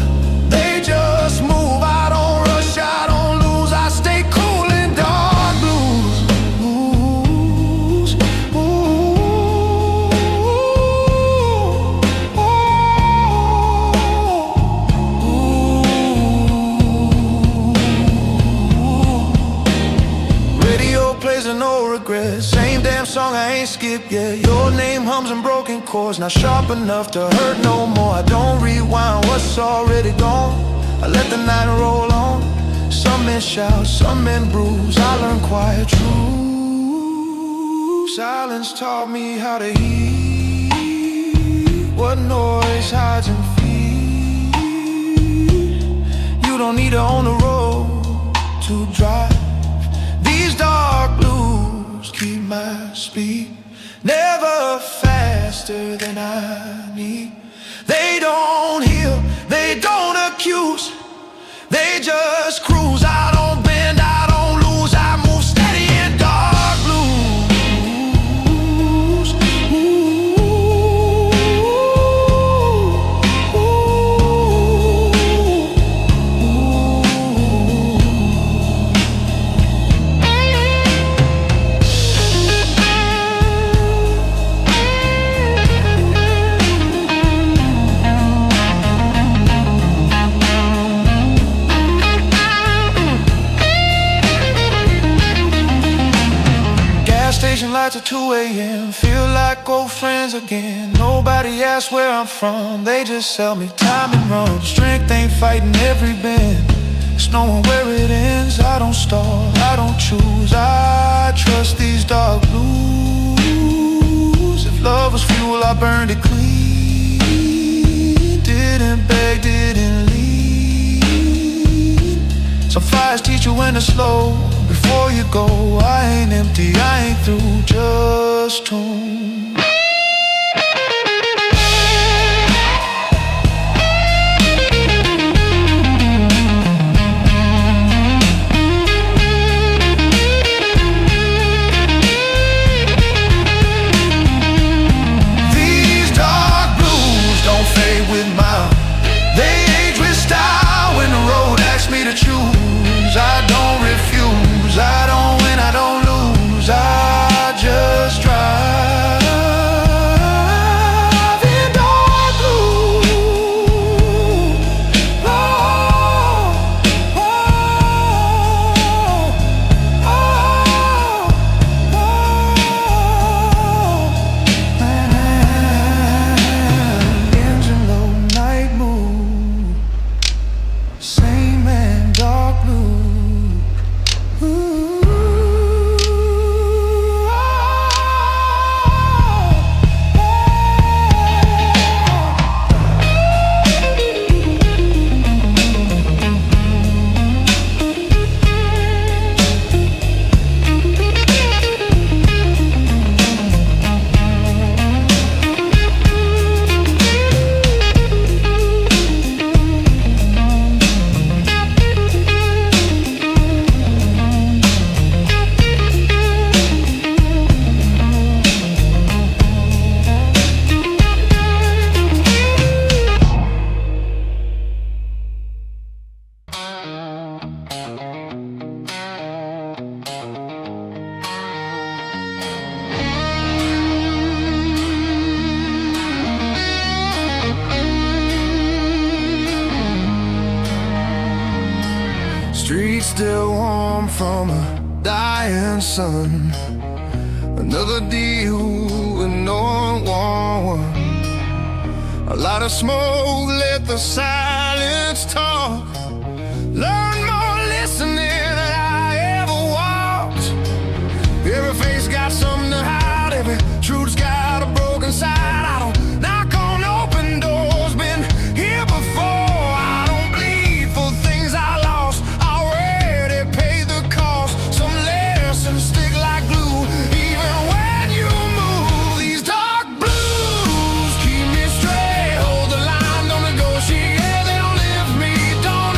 yeah. Same damn song I ain't skipped yet. Your name hums in broken chords, not sharp enough to hurt no more. I don't rewind what's already gone. I let the night roll on. Some men shout, some men bruise. I learned quiet truth. Silence taught me how to hear what noise hides in fear. You don't need to own the road to drive. These dark blues keep my speed never faster than I need. They don't heal, they don't accuse, they just cruise. I don't bend, I don't lose, I move steady in dark blues. Station lights at 2 a.m. Feel like old friends again. Nobody asks where I'm from, they just sell me time and run. Strength ain't fighting every bend, it's knowing where it ends. I don't stall, I don't choose, I trust these dark blues. If love was fuel, I burned it clean. Didn't beg, didn't leave. Some fires teach you when to slow. Before you go, I ain't empty, I ain't through, just tuned. These dark blues don't fade with mine. They age with style when the road asks me to choose. I don't refuse, I don't win, I don't lose, I just drive in dark blue. Oh, oh, oh, oh, oh. Engine low, night mood, same man, dark blue. Streets still warm from a dying sun. Another deal with no one. A lot of smoke, let the silence talk. Learn more listening than I ever walked. Every face got something to hide, every truth's got a broken side. I don't knock on open doors, been here before. I don't bleed for things I lost, already paid the cost. Some lessons stick like glue, even when you move. These dark blues keep me straight, hold the line, don't negotiate. They don't lift me, don't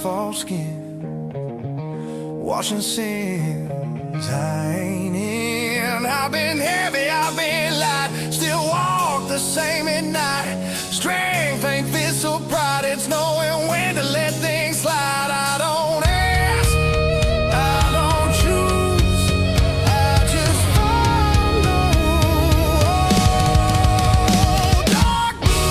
asphalt skin, washing sins I ain't in. I've been heavy, I've been light, still walk the same at night. Strength ain't fit so bright, it's knowing when to let things slide. I don't ask, I don't choose, I just follow. Oh, dark blue.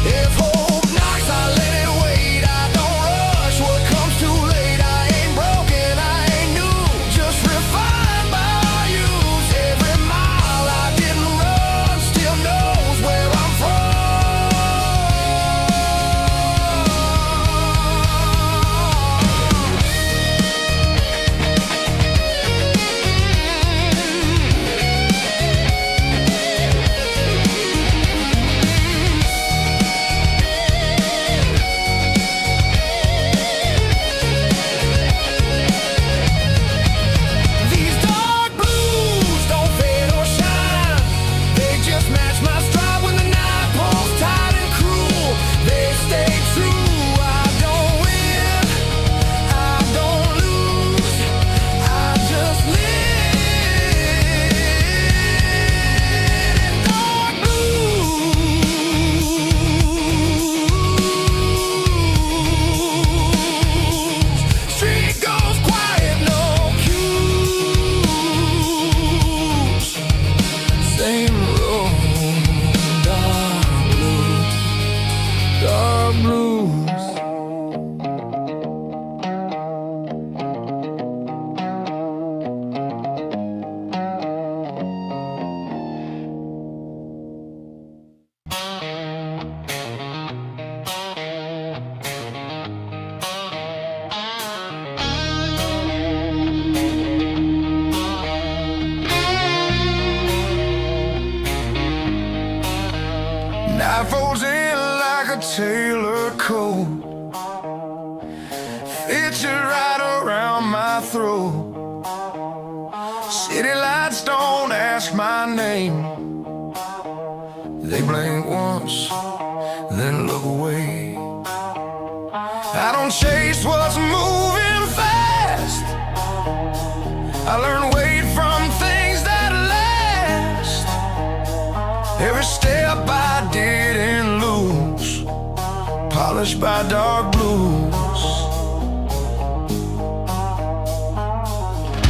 If hope knocks, I let it wait. I don't rush what comes too late. I ain't broken, I ain't new, just refined by use. Every mile I didn't run still knows where I'm from. These dark blues don't fade or shine, they just match my stride when the night pulls tight and cruel. They stay true. I don't win, I don't lose, I just live in dark blues. Street goes quiet, no cues. Same road, dark blues, dark blues. Night folds in like a tailored coat, fits you right around my throat. City lights don't ask my name, they blink once, then look away. I don't chase what's moving fast, I learn weight from things that last. Every step I didn't lose, polished by dark blues.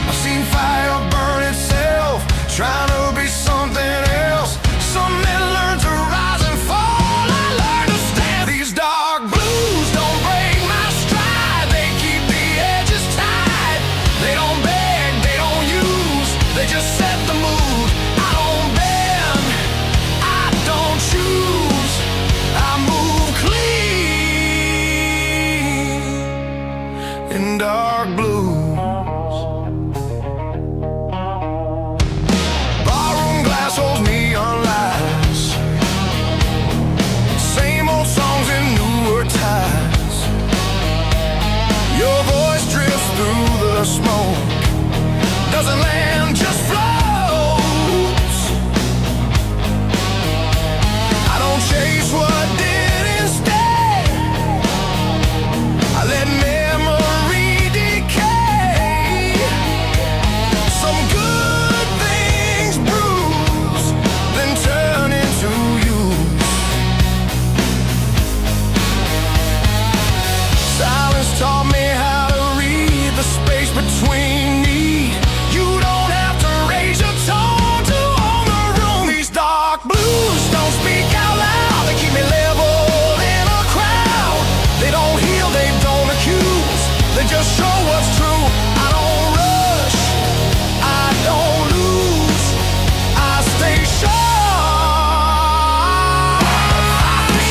I've seen fire burn itself, trying to be something else. Some men learn to rise and fall, I learned to stand. These dark blues don't break my stride, they keep the edges tight. They don't beg, they don't use, they just set the mood. I don't bend, I don't choose, I move clean in dark blues. Barroom glass holds neon lights, same old songs in newer ties. Your voice drifts through the smoke, doesn't land, just floats. I don't chase what didn't stay, I let memory decay. Some good things bruise, then turn into use. Silence taught me how to read the space between need. You don't have to raise your tone to own the room. These dark blues don't speak out loud, they keep me level in a crowd. They don't heal, they don't accuse, they just show what's true. I don't rush, I don't lose, I stay sharp.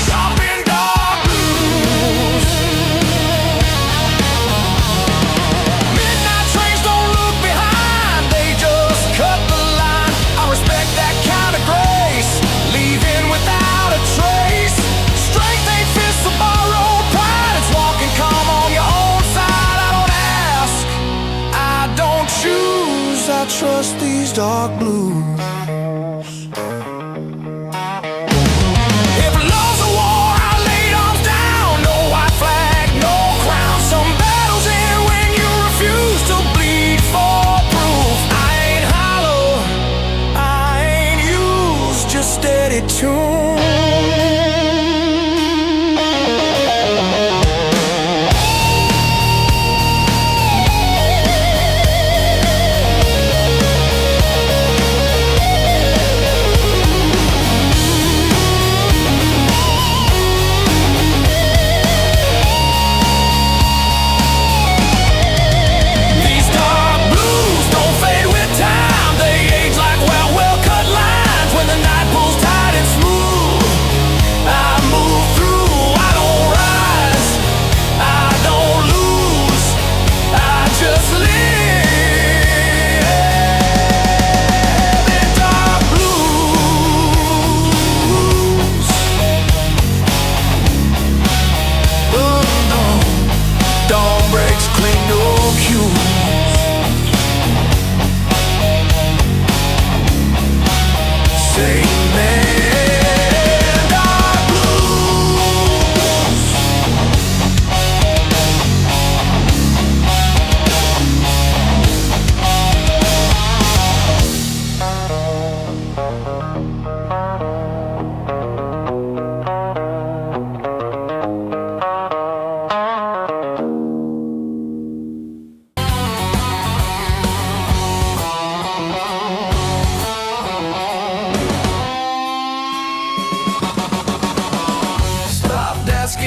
Sharp in dark blues. Midnight trains don't look behind, they just cut the line. I respect that kind of grace, leaving without a trace. Strength ain't fists of borrowed pride, it's walking calm on your own side. I don't ask, I don't choose, I trust these dark blues.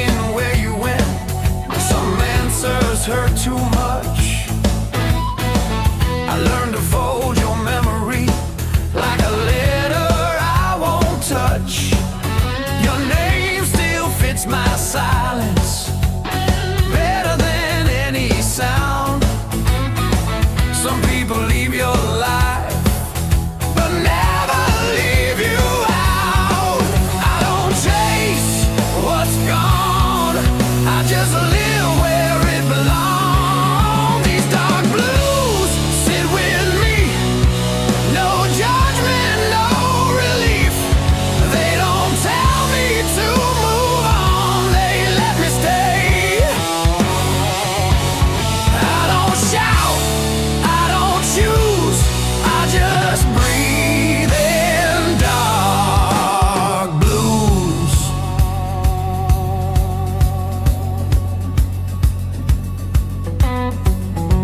asking where you went. Some answers hurt too much. I learned to fold your memory like a letter I won't touch. Your name still fits my silence better than any sound. Some people leave your life but never leave you out. I don't chase what's gone, I just live where it belongs. These dark blues sit with me, no judgment, no relief. They don't tell me to move on, they let me stay. I don't shout, I don't choose, I just breathe in dark blues.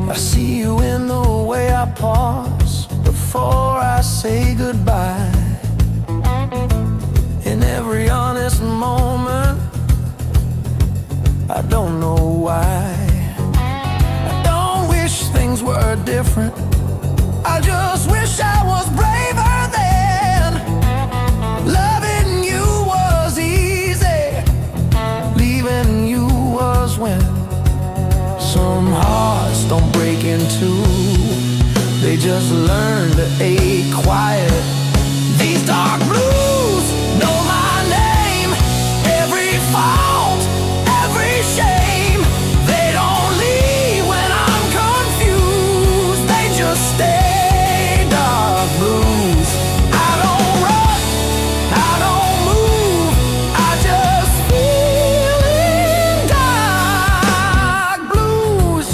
I see you in the way I pause before I say goodbye. In every honest moment, I don't know why. I don't wish things were different, I just wish I was braver then. Loving you was easy, leaving you was when. Some hearts don't break in two, they just learn to ache quiet. These dark blues know my name, every fault, every shame. They don't leave when I'm confused, they just stay. Dark blues, I don't run, I don't move, I just feel in dark blues.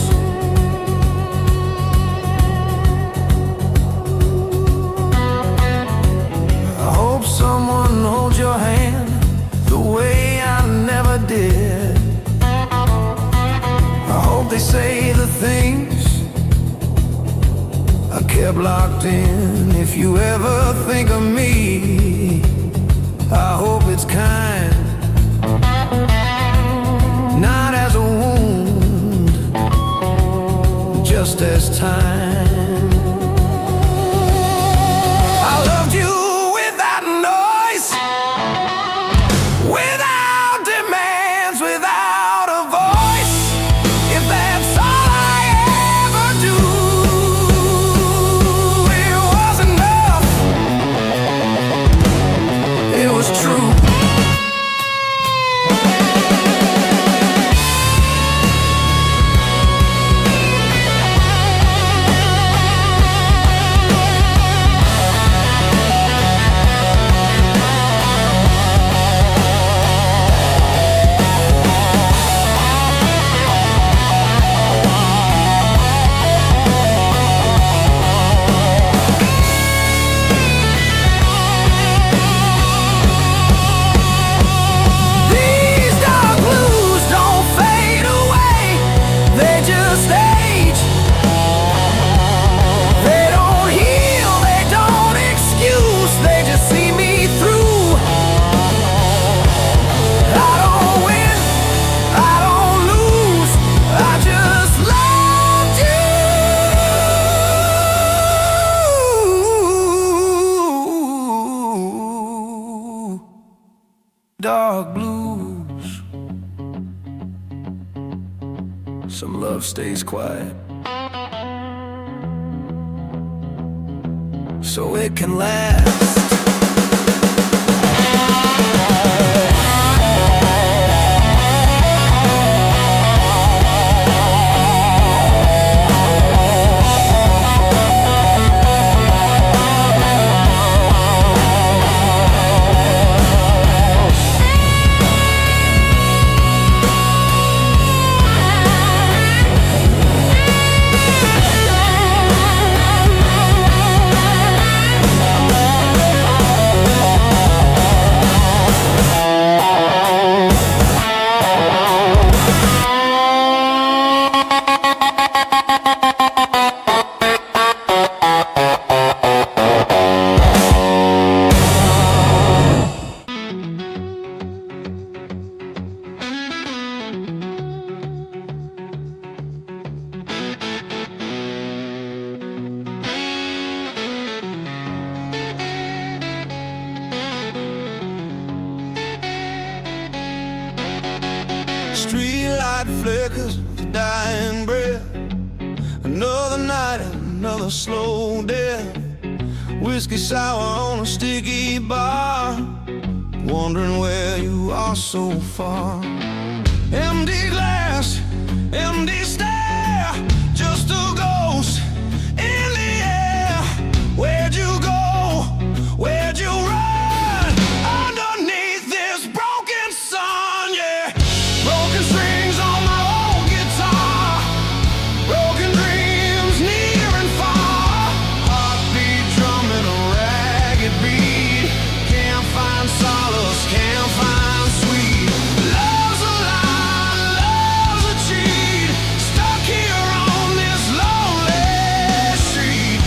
I hope someone holds your hand the way I never did. I hope they say the things I kept locked in. If you ever think of me, I hope it's kind, not as a wound, just as time. I loved you without noise, without demands, without a voice. If that's all I ever do, it was enough, it was true. These dark blues don't fade away, they just age. They don't heal, they don't excuse, they just see me through. I don't win, I don't lose, I just loved you. Dark blues. Some love stays quiet, so it can last. Streetlight flickers, dying breath. Another night, another slow death. Whiskey sour on a sticky bar, wondering where you are so far. Empty glass, empty stare, just a ghost in the air. Where'd you go? Where'd you run? Underneath this broken sun, yeah. Broken strings on my old guitar, broken dreams near and far. Heartbeat drumming a ragged beat. Can't find solace, can't find sweet. Love's a lie, love's a cheat. Stuck here on this lonely street.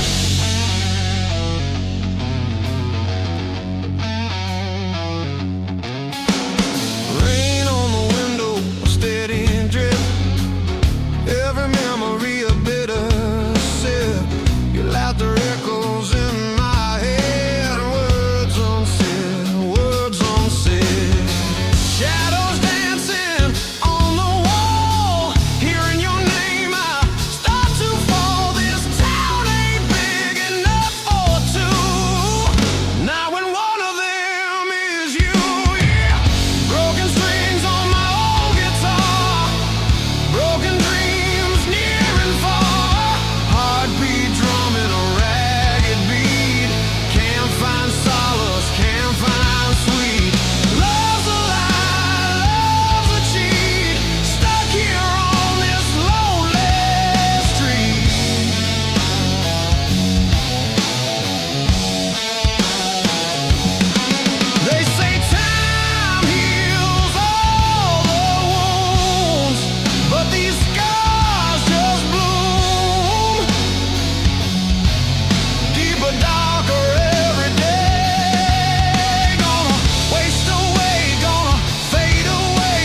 Rain on the window, a steady drip. Every memory a bitter sip. Your laughter echoes in my head. Words unsaid, words unsaid. Shadows dancing on the wall. Hearing your name, I start to fall. This town ain't big enough for two. Now when one of them is you, yeah. Broken strings on my old guitar, broken dreams near and far. Heartbeat drumming a ragged beat. Can't find solace, can't find sweet. Love's a lie, love's a cheat. Stuck here on this lonely street. They say time heals all the wounds, but these scars just bloom deeper, darker every day. Gonna waste away, gonna fade away.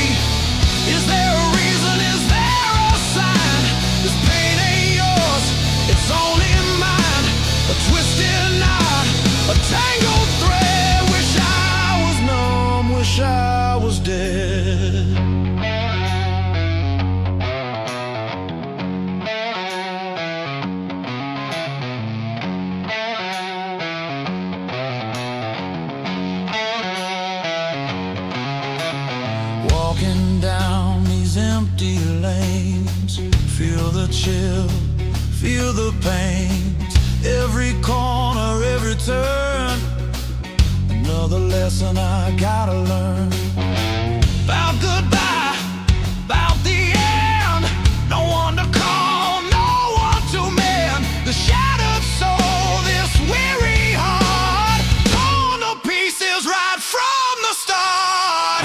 Is there a reason? Is there a sign? This pain ain't yours, it's only mine. A twisted knot, a tangled thread. Wish I was numb, wish I was dead. Walking down these empty lanes, feel the chill, feel the pain. Every corner, every turn, another lesson I gotta learn. About goodbye, about the end. No one to call, no one to mend. The shattered soul, this weary heart, torn to pieces right from the start.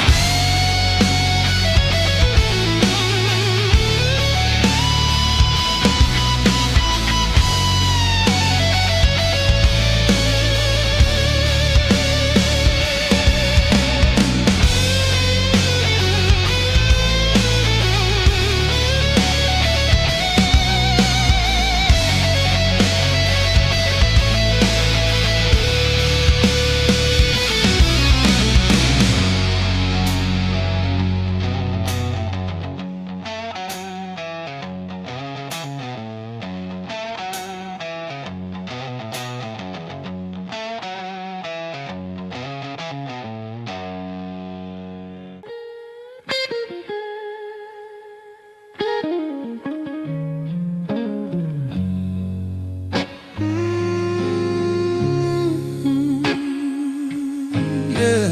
Yeah.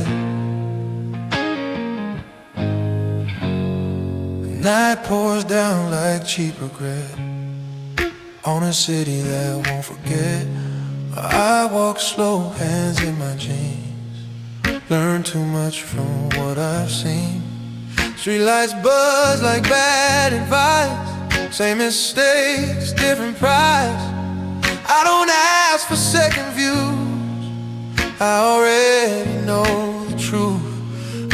Night pours down like cheap regret on a city that won't forget. I walk slow, hands in my jeans. Learn too much from what I've seen. Streetlights buzz like bad advice. Same mistakes, different price. I don't ask for second views, I already know the truth.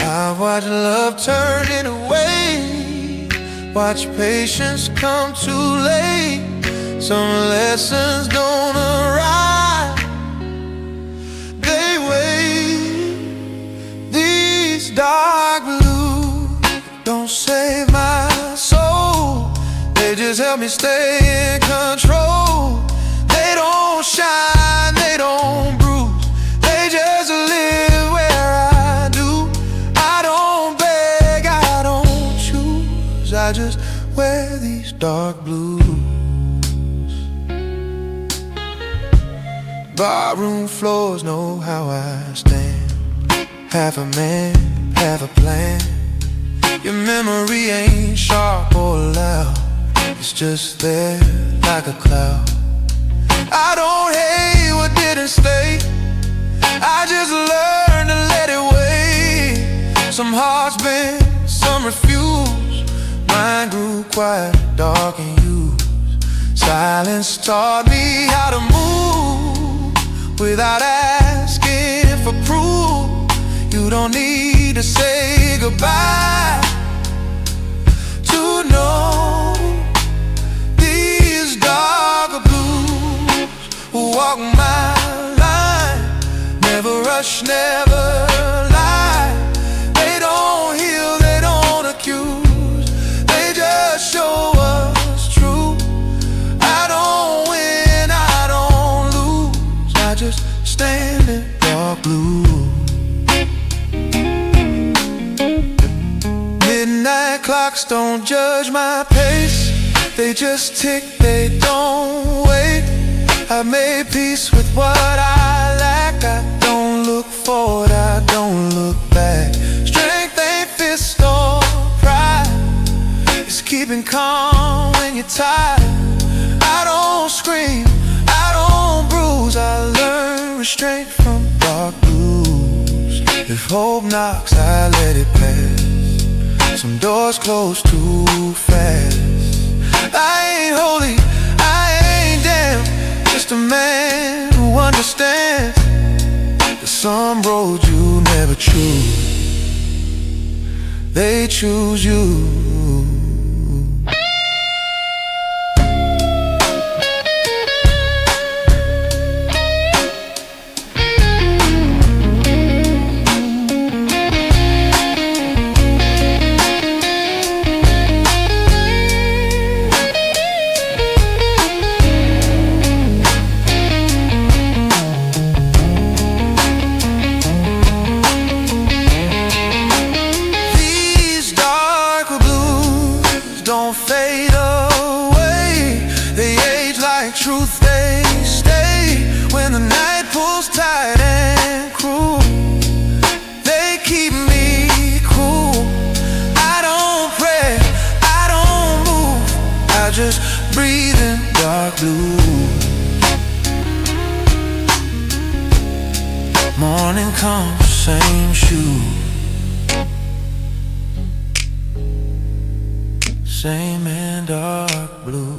I've watched love turn it away, watch patience come too late. Some lessons don't arrive, they wait. These dark blues don't say just help me stay in control. They don't shine, they don't bruise, they just live where I do. I don't beg, I don't choose, I just wear these dark blues. Barroom floors know how I stand. Half a man, half a plan. Your memory ain't sharp or loud, it's just there like a cloud. I don't hate what didn't stay, I just learned to let it wait. Some hearts bend, some refuse. Mine grew quiet, dark and used. Silence taught me how to move without asking for proof. You don't need to say goodbye to know these darker blues walk my line. Never rush, never lie. They don't heal, they don't accuse, they just show us true. I don't win, I don't lose, I just stand in dark blue. Midnight clocks don't judge my pace, they just tick, they don't wait. I made peace with what I lack. I don't look forward, I don't look back. Strength ain't fist or pride, it's keeping calm when you're tired. I don't scream, I don't bruise, I learn restraint from dark blues. If hope knocks, I let it pass. Some doors close too fast. I ain't holy, I ain't damned, just a man who understands that some roads you never choose, they choose you. Truth, they stay when the night pulls tight and cruel. They keep me cool. I don't pray, I don't move, I just breathe in dark blue. Morning comes, same shoe, same in dark blue.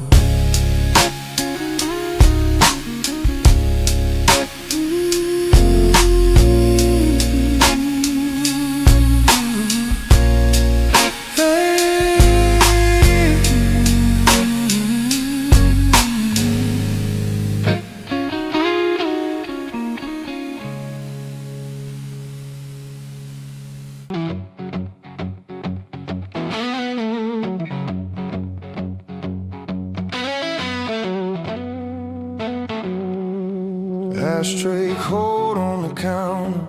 Ashtray cold on the counter,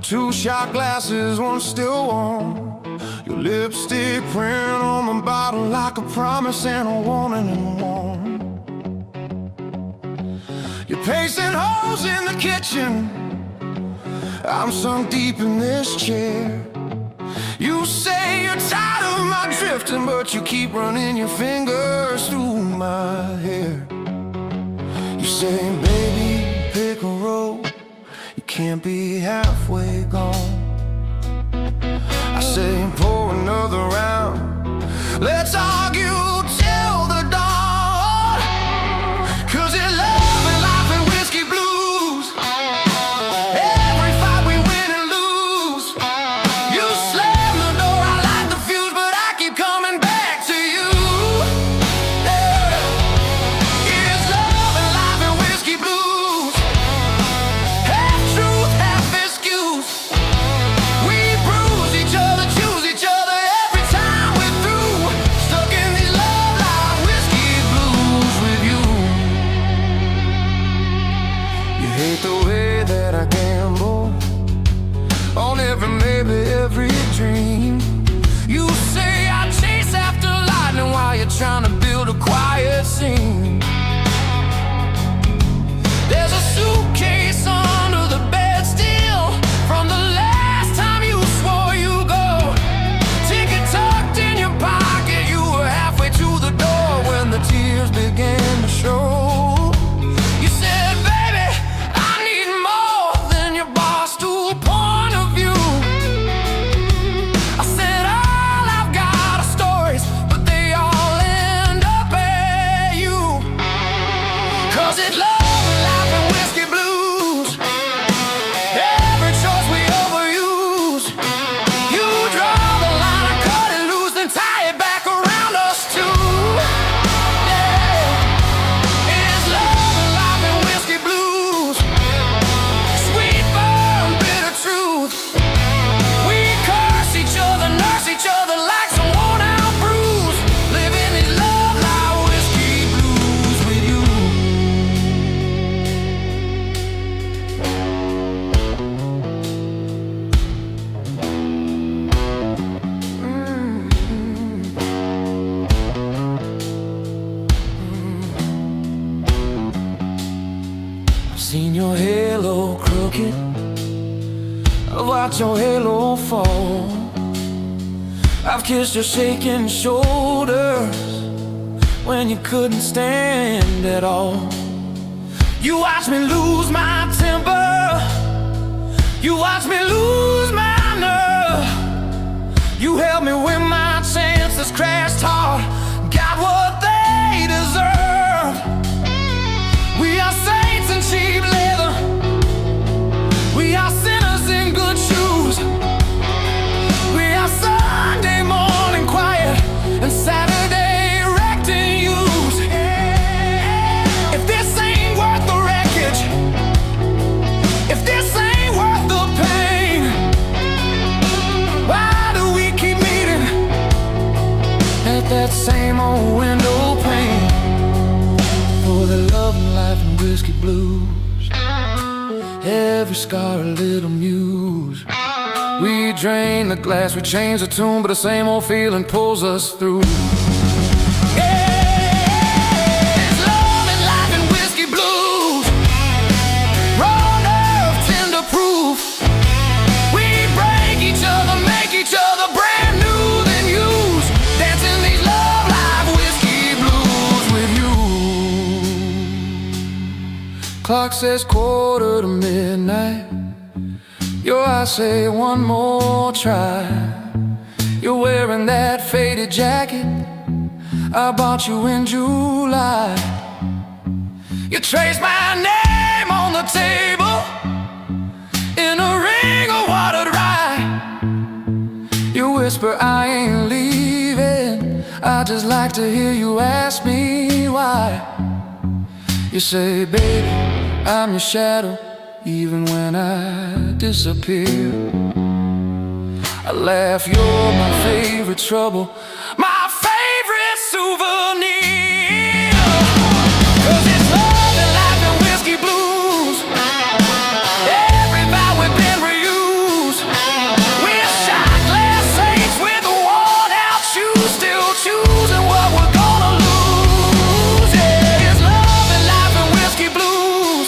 2 shot glasses, one still warm. Your lipstick print on the bottle like a promise and a warning in one. You're pacing holes in the kitchen, I'm sunk deep in this chair. You say you're tired of my drifting, but you keep running your fingers through my hair. You say, baby, pick a road, you can't be halfway gone. I say, pour another round, let's argue till the dawn. 'Cause in love and life and whiskey blues, every fight we win and lose. You slam the door, I light the fuse, but I keep coming back to you. Yeah. It's love and life and whiskey blues, half truth, half excuse. We bruise each other, choose each other. bucket. I've watched your halo fall. I've kissed your shaking shoulders when you couldn't stand at all. You watched me lose my temper. You watched me lose my nerve. You helped me when my chances crashed hard, got what they deserve. We are saints in cheap leather. We are sinners in good shoes. We are Sunday morning quiet and Saturday wrecked and used. If this ain't worth the wreckage, if this ain't worth the pain, why do we keep meeting at that same old window pane? For the love and life and whiskey blues, every scar a little muse. We drain the glass, we change the tune, but the same old feeling pulls us through. Yeah, it's love and life and whiskey blues. Raw nerve, tender proof. We break each other, make each other brand new than used. Dancing these love life whiskey blues with you. Clock says 1:45. Your eyes say one more try. You're wearing that faded jacket I bought you in July. You trace my name on the table in a ring of watered rye. You whisper I ain't leaving, I just like to hear you ask me why. You say, baby, I'm your shadow, even when I disappear. I laugh, you're my favorite trouble, my favorite souvenir. 'Cause it's love and life and whiskey blues. Every vow we've been reused. We're shot glass saints with worn out shoes, still choosing what we're gonna lose. Yeah, it's love and life and whiskey blues.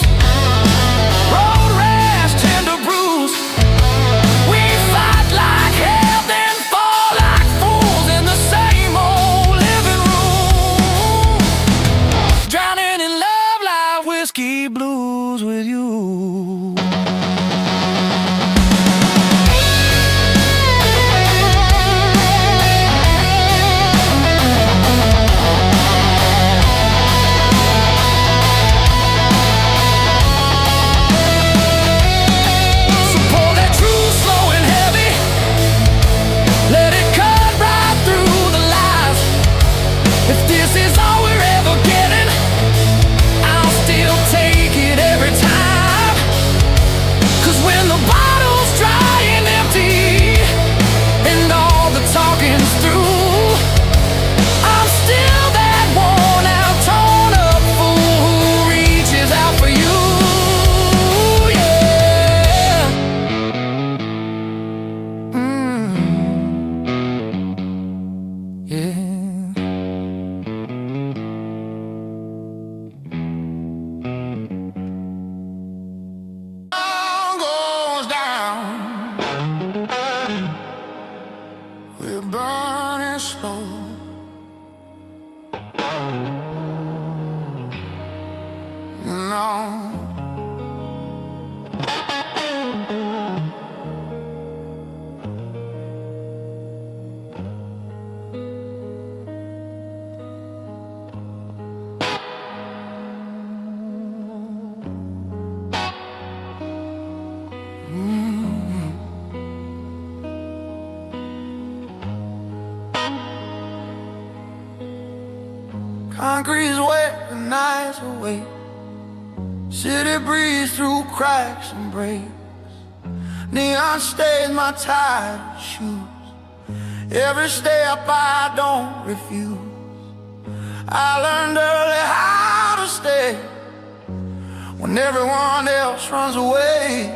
Road rash, tender bruise. We fight like hell, then fall like fools in the same old living room. Drowning in love life whiskey blues with you. So pour that truth slow and heavy. Let it cut right through the lies. If this is all we're ever getting, I'll still take it every time. 'Cause when the bottle's dry and empty and all the talking's through, I'm still that worn out, torn up fool who reaches out for you. Yeah. Yeah. Sun goes down, we're burning slow. No. Concrete's wet, the nights awake. City breeze through cracks and breaks. Neon stains my tired shoes. Every step I don't refuse. I learned early how to stay when everyone else runs away.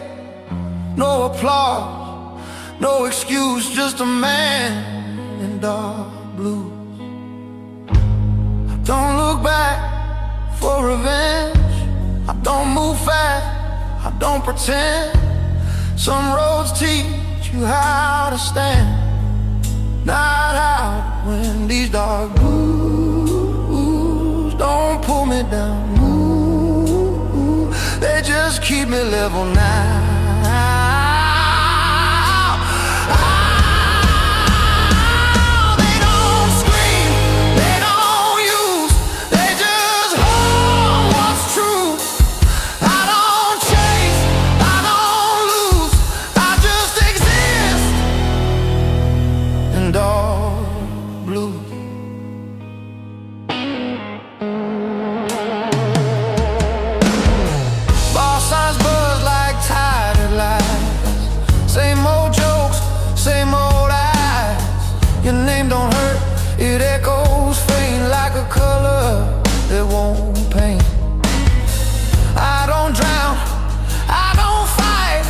No applause, no excuse, just a man in dark blue. Don't look back for revenge. I don't move fast, I I don't pretend. Some roads teach you how to stand, not out when these dark blues don't pull me down. Ooh, they just keep me level now. Your name don't hurt, it echoes faint like a color that won't paint. I don't drown, I don't fight,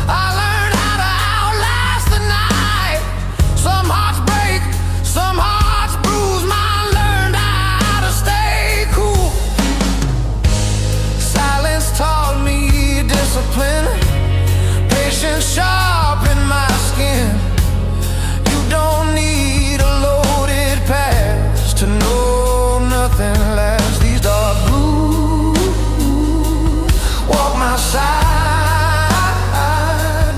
I learned how to outlast the night. Some hearts break, some hearts bruise, mine learned how to stay cool. Silence taught me discipline, patience sharpened my skin. You don't need a loaded past to know nothing lasts. These dark blues walk my side,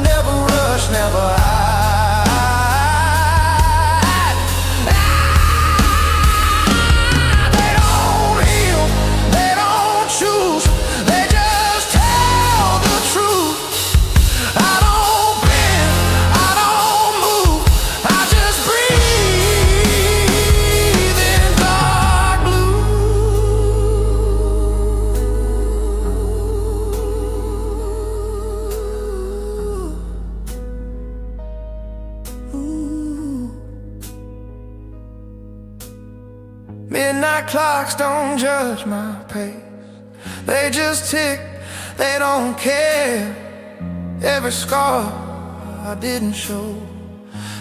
never rush, never hide. They don't heal, they don't choose, they just tell the truth. I don't bend, I don't move, I just breathe in dark blue. Midnight clocks don't judge my pace, they just tick, they don't care. Every scar I didn't show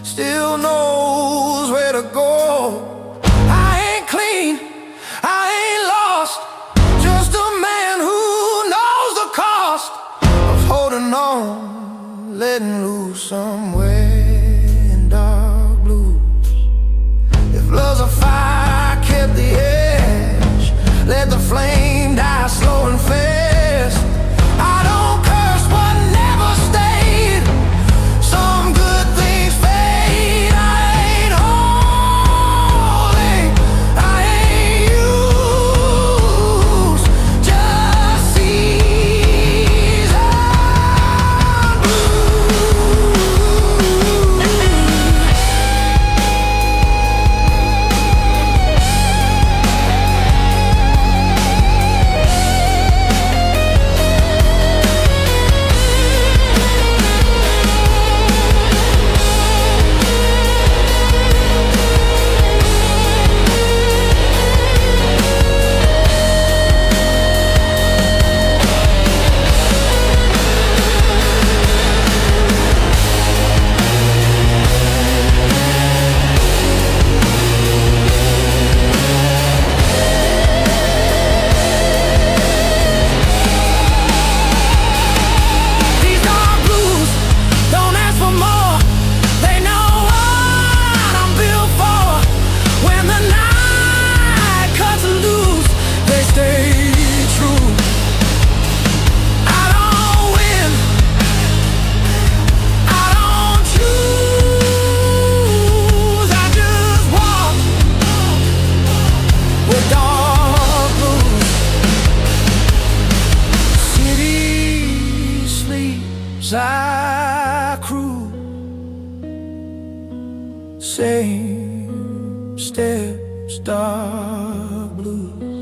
still knows where to go. I ain't clean, I ain't lost, just a man who knows the cost of holding on, letting loose somewhere in dark blues. If love's a fire, kept the edge, let the flame die slow and fast. I don't curse what never stayed, some good things fade. I ain't holy, I ain't used, just seasoned I cruise, same steps, dark blues.